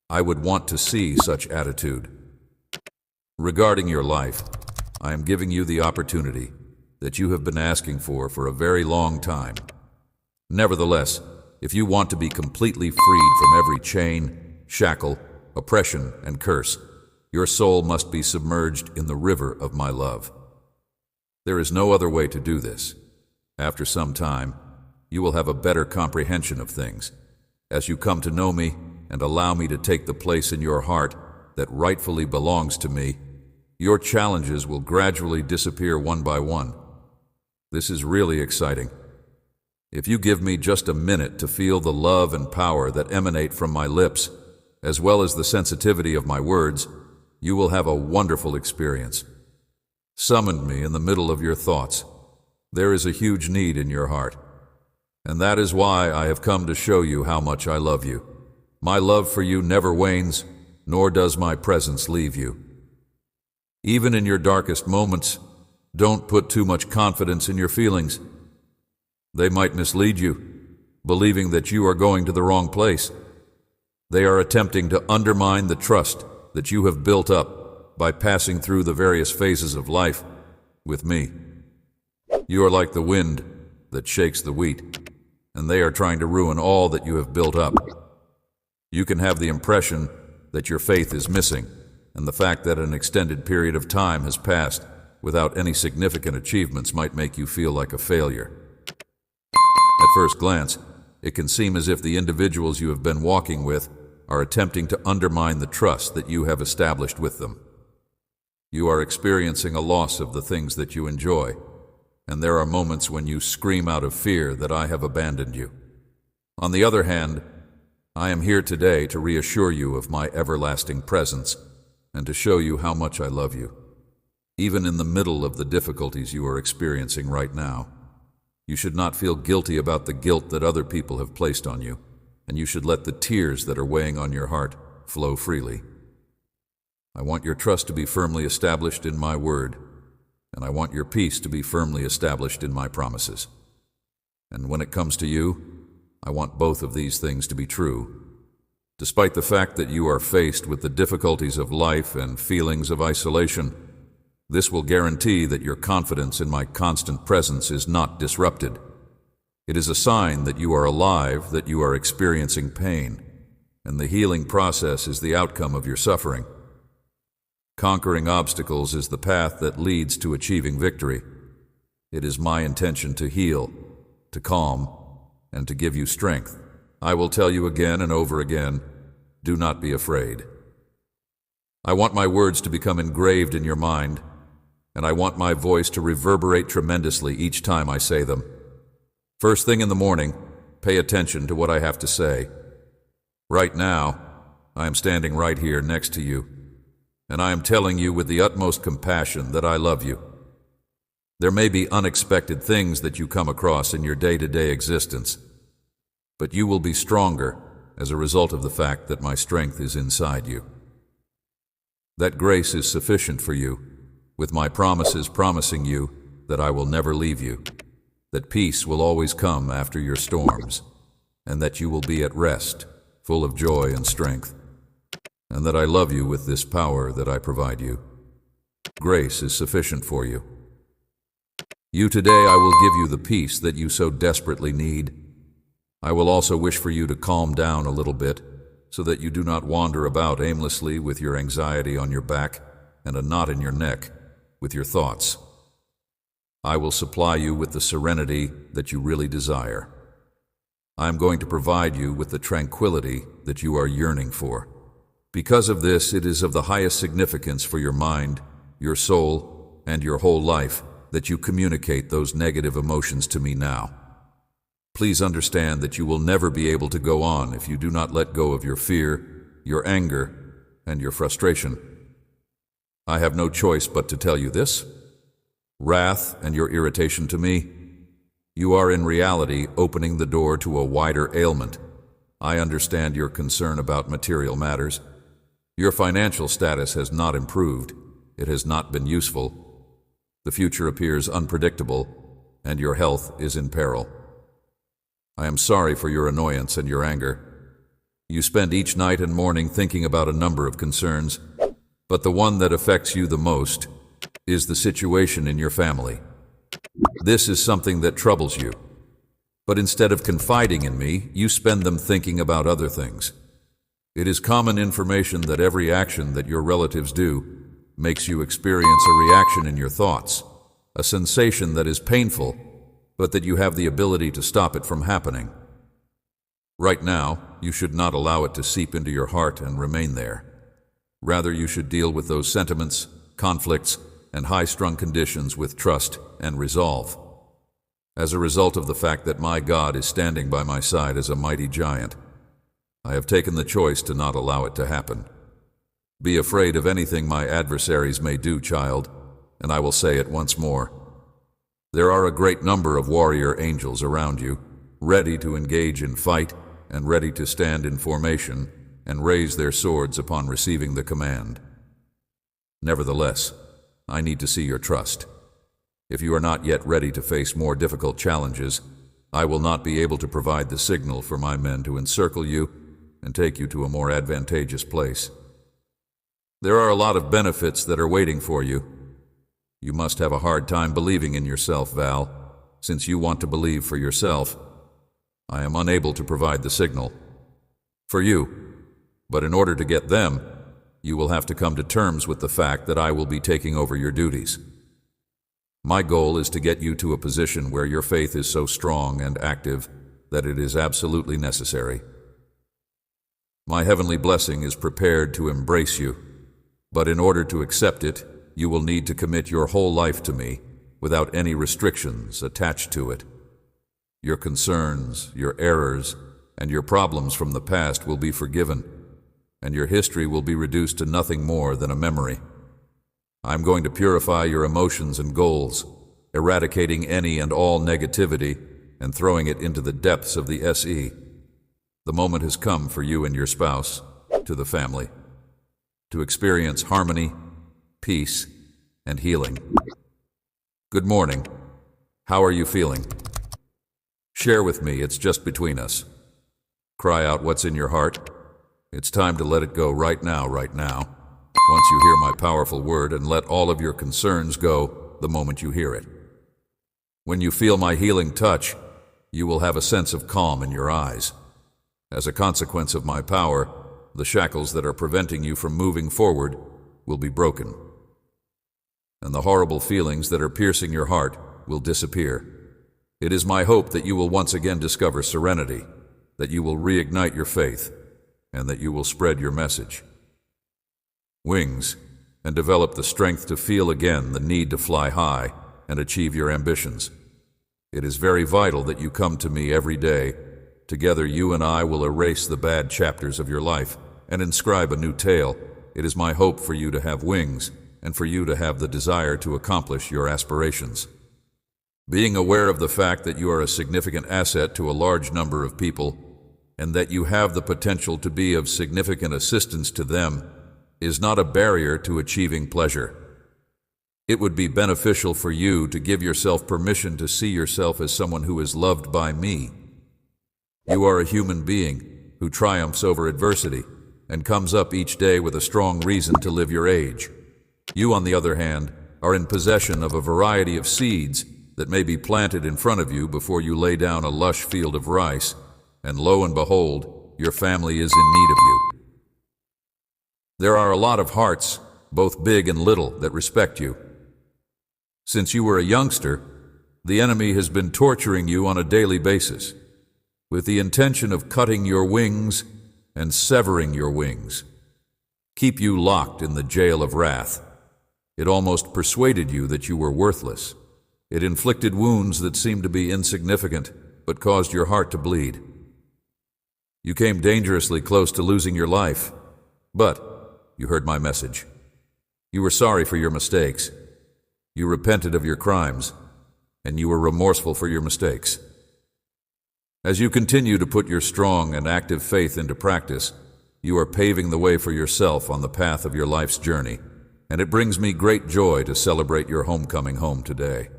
I would want to see such attitude. Regarding your life, I am giving you the opportunity that you have been asking for a very long time. Nevertheless, if you want to be completely freed from every chain, shackle, oppression, and curse, your soul must be submerged in the river of my love. There is no other way to do this. After some time, you will have a better comprehension of things. As you come to know me and allow me to take the place in your heart that rightfully belongs to me, your challenges will gradually disappear one by one. This is really exciting. If you give me just a minute to feel the love and power that emanate from my lips, as well as the sensitivity of my words, you will have a wonderful experience. Summon me in the middle of your thoughts. There is a huge need in your heart, and that is why I have come to show you how much I love you. My love for you never wanes, nor does my presence leave you. Even in your darkest moments, don't put too much confidence in your feelings. They might mislead you, believing that you are going to the wrong place. They are attempting to undermine the trust that you have built up by passing through the various phases of life with me. You are like the wind that shakes the wheat, and they are trying to ruin all that you have built up. You can have the impression that your faith is missing, and the fact that an extended period of time has passed without any significant achievements might make you feel like a failure. At first glance, it can seem as if the individuals you have been walking with are attempting to undermine the trust that you have established with them. You are experiencing a loss of the things that you enjoy, and there are moments when you scream out of fear that I have abandoned you. On the other hand, I am here today to reassure you of my everlasting presence and to show you how much I love you, even in the middle of the difficulties you are experiencing right now. You should not feel guilty about the guilt that other people have placed on you, and you should let the tears that are weighing on your heart flow freely. I want your trust to be firmly established in my word, and I want your peace to be firmly established in my promises. And when it comes to you, I want both of these things to be true. Despite the fact that you are faced with the difficulties of life and feelings of isolation, this will guarantee that your confidence in my constant presence is not disrupted. It is a sign that you are alive, that you are experiencing pain, and the healing process is the outcome of your suffering. Conquering obstacles is the path that leads to achieving victory. It is my intention to heal, to calm, and to give you strength. I will tell you again and over again, do not be afraid. I want my words to become engraved in your mind, and I want my voice to reverberate tremendously each time I say them. First thing in the morning, pay attention to what I have to say. Right now, I am standing right here next to you, and I am telling you with the utmost compassion that I love you. There may be unexpected things that you come across in your day-to-day existence, but you will be stronger as a result of the fact that my strength is inside you. That grace is sufficient for you, with my promises promising you that I will never leave you, that peace will always come after your storms, and that you will be at rest, full of joy and strength, and that I love you with this power that I provide you. Grace is sufficient for you. You today I will give you the peace that you so desperately need. I will also wish for you to calm down a little bit, so that you do not wander about aimlessly with your anxiety on your back and a knot in your neck with your thoughts. I will supply you with the serenity that you really desire. I am going to provide you with the tranquility that you are yearning for. Because of this, it is of the highest significance for your mind, your soul, and your whole life that you communicate those negative emotions to me now. Please understand that you will never be able to go on if you do not let go of your fear, your anger, and your frustration. I have no choice but to tell you this. Wrath and your irritation to me, you are in reality opening the door to a wider ailment. I understand your concern about material matters. Your financial status has not improved. It has not been useful. The future appears unpredictable, and your health is in peril. I am sorry for your annoyance and your anger. You spend each night and morning thinking about a number of concerns, but the one that affects you the most is the situation in your family. This is something that troubles you, but instead of confiding in me, you spend them thinking about other things. It is common information that every action that your relatives do makes you experience a reaction in your thoughts, a sensation that is painful, but that you have the ability to stop it from happening. Right now, you should not allow it to seep into your heart and remain there. Rather, you should deal with those sentiments, conflicts, and high-strung conditions with trust and resolve. As a result of the fact that my God is standing by my side as a mighty giant, I have taken the choice to not allow it to happen. Be afraid of anything my adversaries may do, child, and I will say it once more. There are a great number of warrior angels around you, ready to engage in fight and ready to stand in formation and raise their swords upon receiving the command. Nevertheless, I need to see your trust. If you are not yet ready to face more difficult challenges, I will not be able to provide the signal for my men to encircle you and take you to a more advantageous place. There are a lot of benefits that are waiting for you. You must have a hard time believing in yourself, Val, since you want to believe for yourself. I am unable to provide the signal for you, but in order to get them, you will have to come to terms with the fact that I will be taking over your duties. My goal is to get you to a position where your faith is so strong and active that it is absolutely necessary. My heavenly blessing is prepared to embrace you, but in order to accept it, you will need to commit your whole life to me without any restrictions attached to it. Your concerns, your errors, and your problems from the past will be forgiven, and your history will be reduced to nothing more than a memory. I'm going to purify your emotions and goals, eradicating any and all negativity and throwing it into the depths of the SE. The moment has come for you and your spouse, to the family, to experience harmony, peace, and healing. Good morning. How are you feeling? Share with me, it's just between us. Cry out what's in your heart. It's time to let it go right now, right now. Once you hear my powerful word, and let all of your concerns go the moment you hear it. When you feel my healing touch, you will have a sense of calm in your eyes. As a consequence of my power, the shackles that are preventing you from moving forward will be broken. And the horrible feelings that are piercing your heart will disappear. It is my hope that you will once again discover serenity, that you will reignite your faith, and that you will spread your message. Wings, and develop the strength to feel again the need to fly high and achieve your ambitions. It is very vital that you come to me every day. Together you and I will erase the bad chapters of your life and inscribe a new tale. It is my hope for you to have wings and for you to have the desire to accomplish your aspirations. Being aware of the fact that you are a significant asset to a large number of people and that you have the potential to be of significant assistance to them is not a barrier to achieving pleasure. It would be beneficial for you to give yourself permission to see yourself as someone who is loved by me. You are a human being who triumphs over adversity and comes up each day with a strong reason to live your age. You, on the other hand, are in possession of a variety of seeds that may be planted in front of you before you lay down a lush field of rice, and lo and behold, your family is in need of you. There are a lot of hearts, both big and little, that respect you. Since you were a youngster, The enemy has been torturing you on a daily basis, with the intention of cutting your wings and severing your wings. Keep you locked in the jail of wrath. It almost persuaded you that you were worthless. It inflicted wounds that seemed to be insignificant, but caused your heart to bleed. You came dangerously close to losing your life, but you heard my message. You were sorry for your mistakes. You repented of your crimes, and you were remorseful for your mistakes. As you continue to put your strong and active faith into practice, you are paving the way for yourself on the path of your life's journey, and it brings me great joy to celebrate your homecoming home today.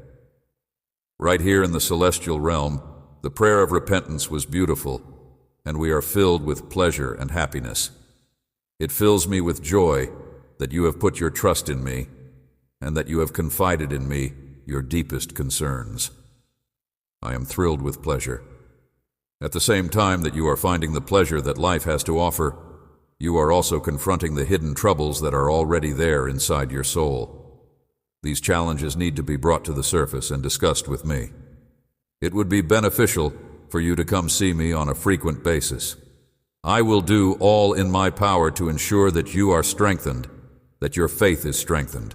Right here in the celestial realm, the prayer of repentance was beautiful, and we are filled with pleasure and happiness. It fills me with joy that you have put your trust in me, and that you have confided in me your deepest concerns. I am thrilled with pleasure. At the same time that you are finding the pleasure that life has to offer, you are also confronting the hidden troubles that are already there inside your soul. These challenges need to be brought to the surface and discussed with me. It would be beneficial for you to come see me on a frequent basis. I will do all in my power to ensure that you are strengthened, that your faith is strengthened,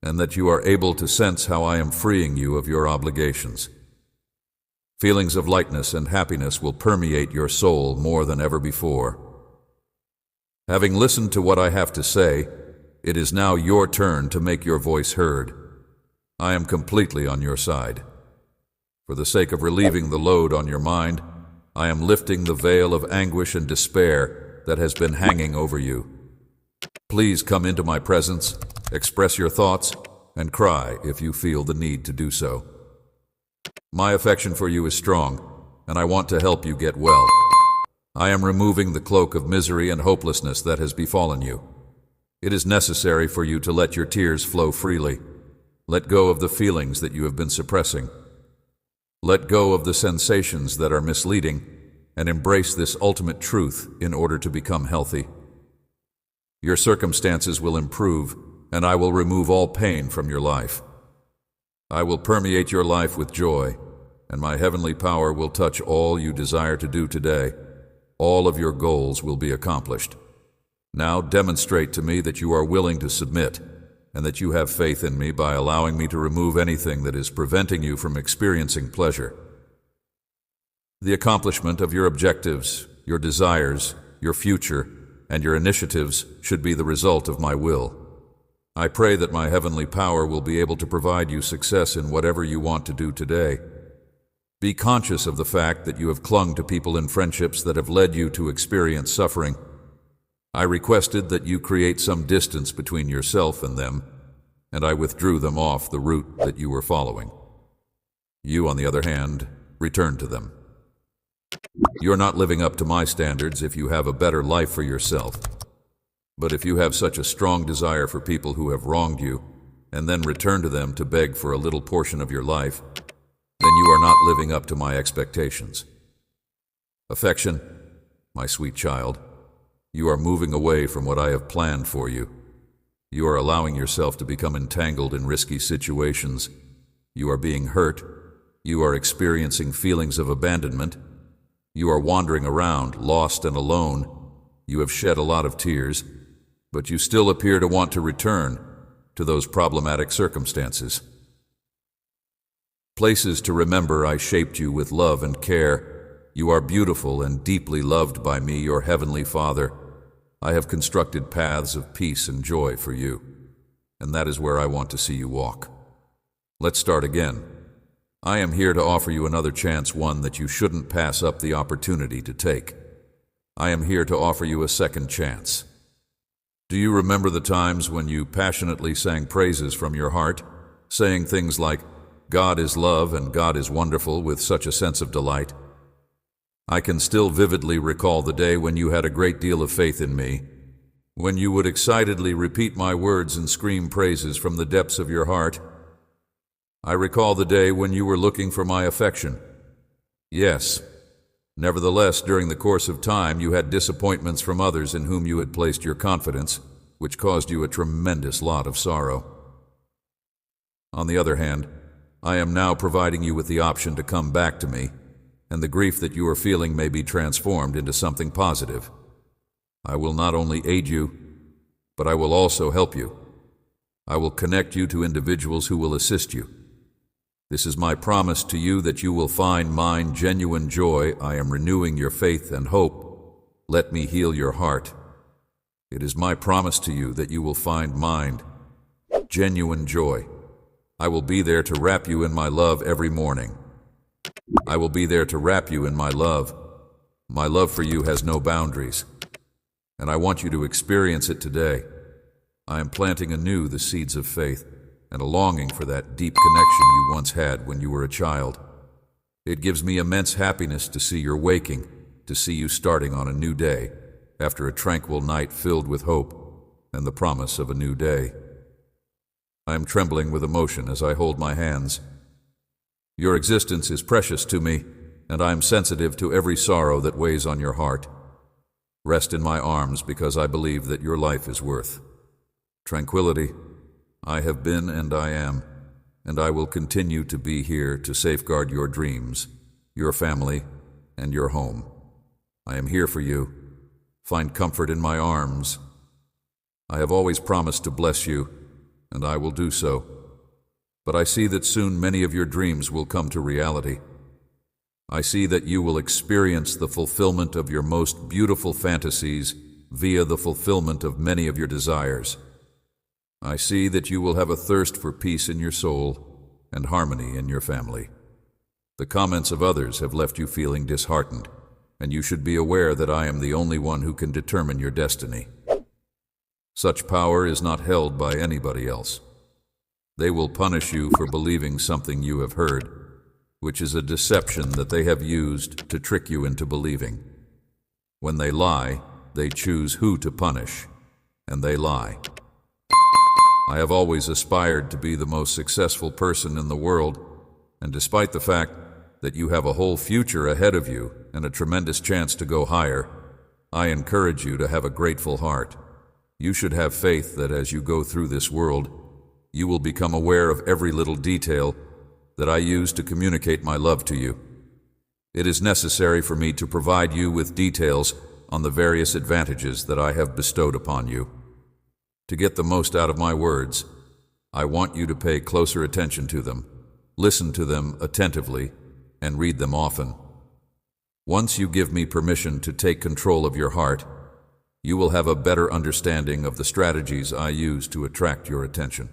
and that you are able to sense how I am freeing you of your obligations. Feelings of lightness and happiness will permeate your soul more than ever before. Having listened to what I have to say, it is now your turn to make your voice heard. I am completely on your side. For the sake of relieving the load on your mind, I am lifting the veil of anguish and despair that has been hanging over you. Please come into my presence, express your thoughts, and cry if you feel the need to do so. My affection for you is strong, and I want to help you get well. I am removing the cloak of misery and hopelessness that has befallen you. It is necessary for you to let your tears flow freely. Let go of the feelings that you have been suppressing. Let go of the sensations that are misleading, and embrace this ultimate truth in order to become healthy. Your circumstances will improve, and I will remove all pain from your life. I will permeate your life with joy, and my heavenly power will touch all you desire to do today. All of your goals will be accomplished. Now demonstrate to me that you are willing to submit, and that you have faith in me by allowing me to remove anything that is preventing you from experiencing pleasure. The accomplishment of your objectives, your desires, your future, and your initiatives should be the result of my will. I pray that my heavenly power will be able to provide you success in whatever you want to do today. Be conscious of the fact that you have clung to people in friendships that have led you to experience suffering. I requested that you create some distance between yourself and them, and I withdrew them off the route that you were following. You, on the other hand, returned to them. You're not living up to my standards if you have a better life for yourself. But if you have such a strong desire for people who have wronged you, and then return to them to beg for a little portion of your life, then you are not living up to my expectations. Affection, my sweet child, you are moving away from what I have planned for you. You are allowing yourself to become entangled in risky situations. You are being hurt. You are experiencing feelings of abandonment. You are wandering around, lost and alone. You have shed a lot of tears, but you still appear to want to return to those problematic circumstances. Places to remember I shaped you with love and care. You are beautiful and deeply loved by me, your heavenly Father. I have constructed paths of peace and joy for you, and that is where I want to see you walk. Let's start again. I am here to offer you another chance, one that you shouldn't pass up the opportunity to take. I am here to offer you a second chance. Do you remember the times when you passionately sang praises from your heart, saying things like, "God is love and God is wonderful," with such a sense of delight? I can still vividly recall the day when you had a great deal of faith in me, when you would excitedly repeat my words and scream praises from the depths of your heart. I recall the day when you were looking for my affection. Yes. Nevertheless, during the course of time, you had disappointments from others in whom you had placed your confidence, which caused you a tremendous lot of sorrow. On the other hand, I am now providing you with the option to come back to me, and the grief that you are feeling may be transformed into something positive. I will not only aid you, but I will also help you. I will connect you to individuals who will assist you. This is my promise to you that you will find mine genuine joy. I am renewing your faith and hope. Let me heal your heart. It is my promise to you that you will find mine genuine joy. I will be there to wrap you in my love every morning. I will be there to wrap you in my love. My love for you has no boundaries, and I want you to experience it today. I am planting anew the seeds of faith and a longing for that deep connection you once had when you were a child. It gives me immense happiness to see your waking, to see you starting on a new day, after a tranquil night filled with hope and the promise of a new day. I am trembling with emotion as I hold my hands. Your existence is precious to me, and I am sensitive to every sorrow that weighs on your heart. Rest in my arms because I believe that your life is worth tranquility. I have been and I am, and I will continue to be here to safeguard your dreams, your family, and your home. I am here for you. Find comfort in my arms. I have always promised to bless you, and I will do so. But I see that soon many of your dreams will come to reality. I see that you will experience the fulfillment of your most beautiful fantasies via the fulfillment of many of your desires. I see that you will have a thirst for peace in your soul and harmony in your family. The comments of others have left you feeling disheartened, and you should be aware that I am the only one who can determine your destiny. Such power is not held by anybody else. They will punish you for believing something you have heard, which is a deception that they have used to trick you into believing. When they lie, they choose who to punish, and they lie. I have always aspired to be the most successful person in the world, and despite the fact that you have a whole future ahead of you and a tremendous chance to go higher, I encourage you to have a grateful heart. You should have faith that as you go through this world, you will become aware of every little detail that I use to communicate my love to you. It is necessary for me to provide you with details on the various advantages that I have bestowed upon you. To get the most out of my words, I want you to pay closer attention to them, listen to them attentively, and read them often. Once you give me permission to take control of your heart, you will have a better understanding of the strategies I use to attract your attention.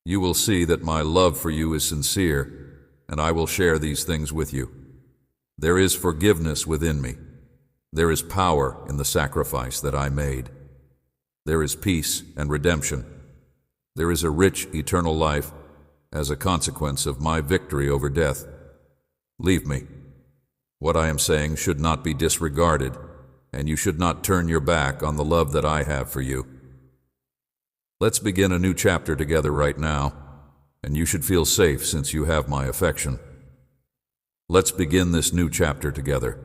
You will see that my love for you is sincere, and I will share these things with you. There is forgiveness within me. There is power in the sacrifice that I made. There is peace and redemption. There is a rich eternal life as a consequence of my victory over death. Leave me. What I am saying should not be disregarded, and you should not turn your back on the love that I have for you. Let's begin a new chapter together right now, and you should feel safe since you have my affection. Let's begin this new chapter together.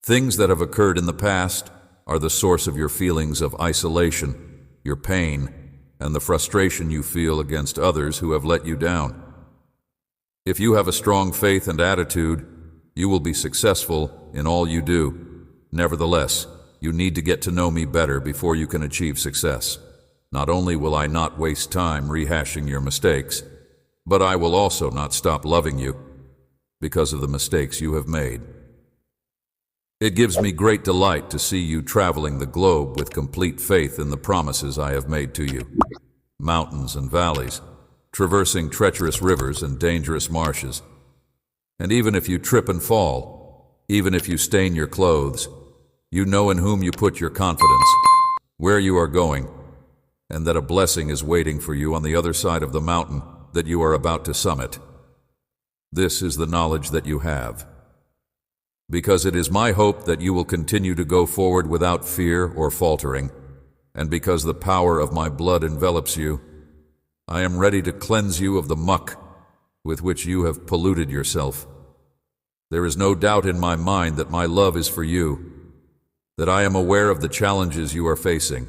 Things that have occurred in the past are the source of your feelings of isolation, your pain, and the frustration you feel against others who have let you down. If you have a strong faith and attitude, you will be successful in all you do. Nevertheless, you need to get to know me better before you can achieve success. Not only will I not waste time rehashing your mistakes, but I will also not stop loving you because of the mistakes you have made. It gives me great delight to see you traveling the globe with complete faith in the promises I have made to you. Mountains and valleys, traversing treacherous rivers and dangerous marshes. And even if you trip and fall, even if you stain your clothes, you know in whom you put your confidence, where you are going, and that a blessing is waiting for you on the other side of the mountain that you are about to summit. This is the knowledge that you have. Because it is my hope that you will continue to go forward without fear or faltering, and because the power of my blood envelops you, I am ready to cleanse you of the muck with which you have polluted yourself. There is no doubt in my mind that my love is for you, that I am aware of the challenges you are facing,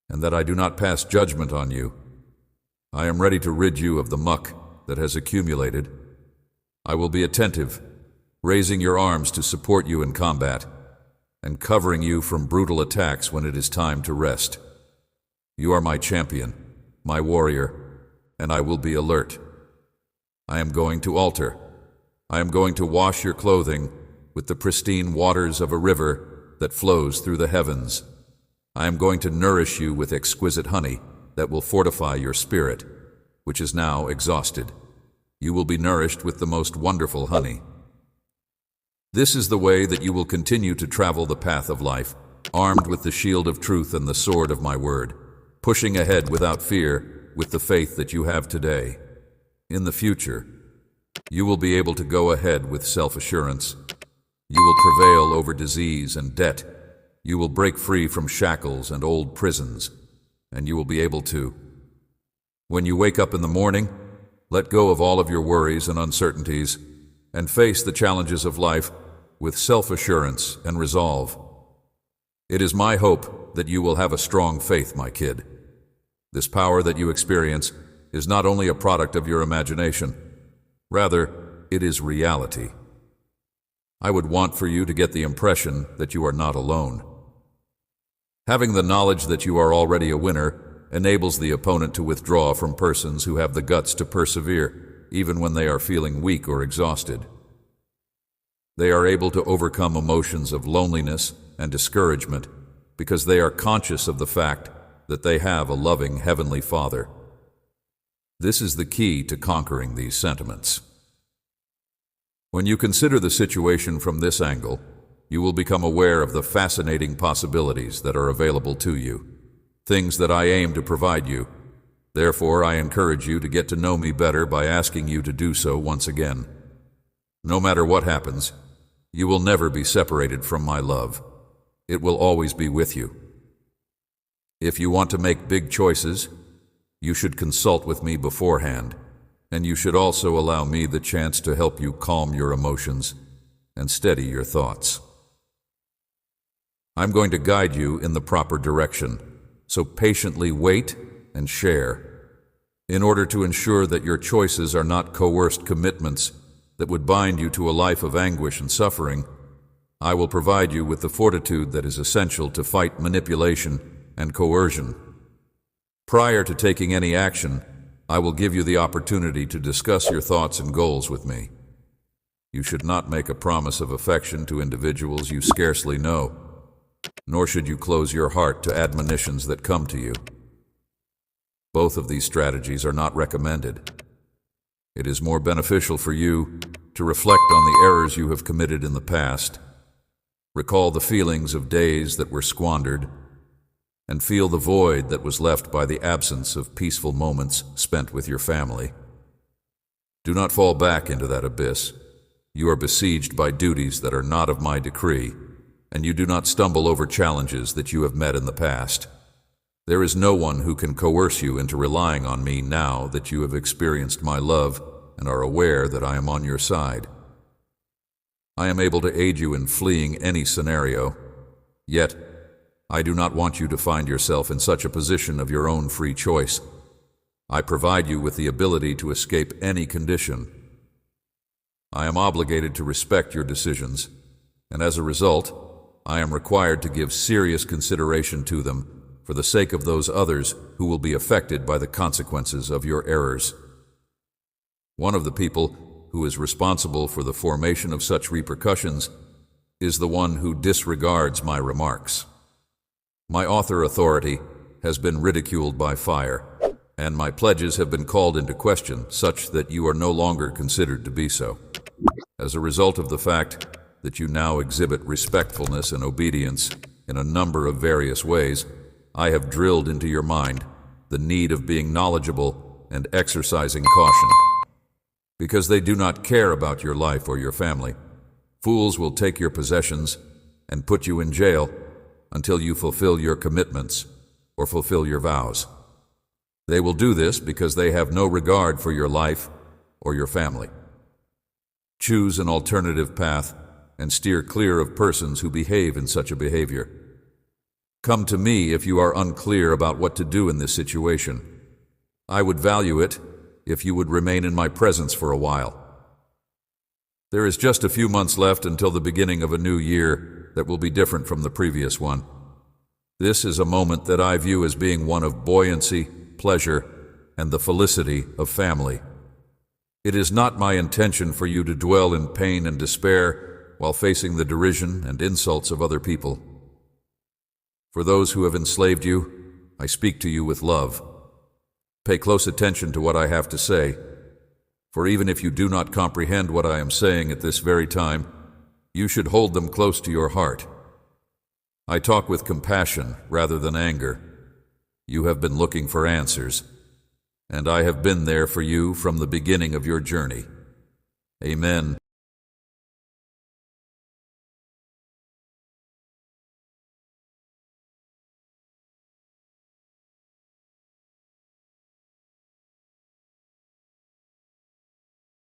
and that I do not pass judgment on you. I am ready to rid you of the muck that has accumulated. I will be attentive, raising your arms to support you in combat, and covering you from brutal attacks when it is time to rest. You are my champion, my warrior, and I will be alert. I am going to alter. I am going to wash your clothing with the pristine waters of a river that flows through the heavens. I am going to nourish you with exquisite honey that will fortify your spirit, which is now exhausted. You will be nourished with the most wonderful honey. This is the way that you will continue to travel the path of life, armed with the shield of truth and the sword of my word, pushing ahead without fear with the faith that you have today. In the future, you will be able to go ahead with self-assurance. You will prevail over disease and debt. You will break free from shackles and old prisons, and you will be able to. When you wake up in the morning, let go of all of your worries and uncertainties and face the challenges of life with self-assurance and resolve. It is my hope that you will have a strong faith, my kid. This power that you experience is not only a product of your imagination, rather, it is reality. I would want for you to get the impression that you are not alone. Having the knowledge that you are already a winner enables the opponent to withdraw from persons who have the guts to persevere, even when they are feeling weak or exhausted. They are able to overcome emotions of loneliness and discouragement because they are conscious of the fact that they have a loving Heavenly Father. This is the key to conquering these sentiments. When you consider the situation from this angle, you will become aware of the fascinating possibilities that are available to you, things that I aim to provide you. Therefore, I encourage you to get to know me better by asking you to do so once again. No matter what happens, you will never be separated from my love. It will always be with you. If you want to make big choices, you should consult with me beforehand, and you should also allow me the chance to help you calm your emotions and steady your thoughts. I'm going to guide you in the proper direction, so patiently wait and share, in order to ensure that your choices are not coerced commitments that would bind you to a life of anguish and suffering. I will provide you with the fortitude that is essential to fight manipulation and coercion. Prior to taking any action, I will give you the opportunity to discuss your thoughts and goals with me. You should not make a promise of affection to individuals you scarcely know, nor should you close your heart to admonitions that come to you. Both of these strategies are not recommended. It is more beneficial for you to reflect on the errors you have committed in the past, recall the feelings of days that were squandered, and feel the void that was left by the absence of peaceful moments spent with your family. Do not fall back into that abyss. You are besieged by duties that are not of my decree, and you do not stumble over challenges that you have met in the past. There is no one who can coerce you into relying on me now that you have experienced my love and are aware that I am on your side. I am able to aid you in fleeing any scenario, yet I do not want you to find yourself in such a position of your own free choice. I provide you with the ability to escape any condition. I am obligated to respect your decisions, and as a result, I am required to give serious consideration to them for the sake of those others who will be affected by the consequences of your errors. One of the people who is responsible for the formation of such repercussions is the one who disregards my remarks. My author authority has been ridiculed by fire, and my pledges have been called into question such that you are no longer considered to be so. As a result of the fact that you now exhibit respectfulness and obedience in a number of various ways, I have drilled into your mind the need of being knowledgeable and exercising caution. Because they do not care about your life or your family, fools will take your possessions and put you in jail until you fulfill your commitments or fulfill your vows. They will do this because they have no regard for your life or your family. Choose an alternative path and steer clear of persons who behave in such a behavior. Come to me if you are unclear about what to do in this situation. I would value it if you would remain in my presence for a while. There is just a few months left until the beginning of a new year that will be different from the previous one. This is a moment that I view as being one of buoyancy, pleasure, and the felicity of family. It is not my intention for you to dwell in pain and despair while facing the derision and insults of other people. For those who have enslaved you, I speak to you with love. Pay close attention to what I have to say, for even if you do not comprehend what I am saying at this very time, you should hold them close to your heart. I talk with compassion rather than anger. You have been looking for answers, and I have been there for you from the beginning of your journey. Amen.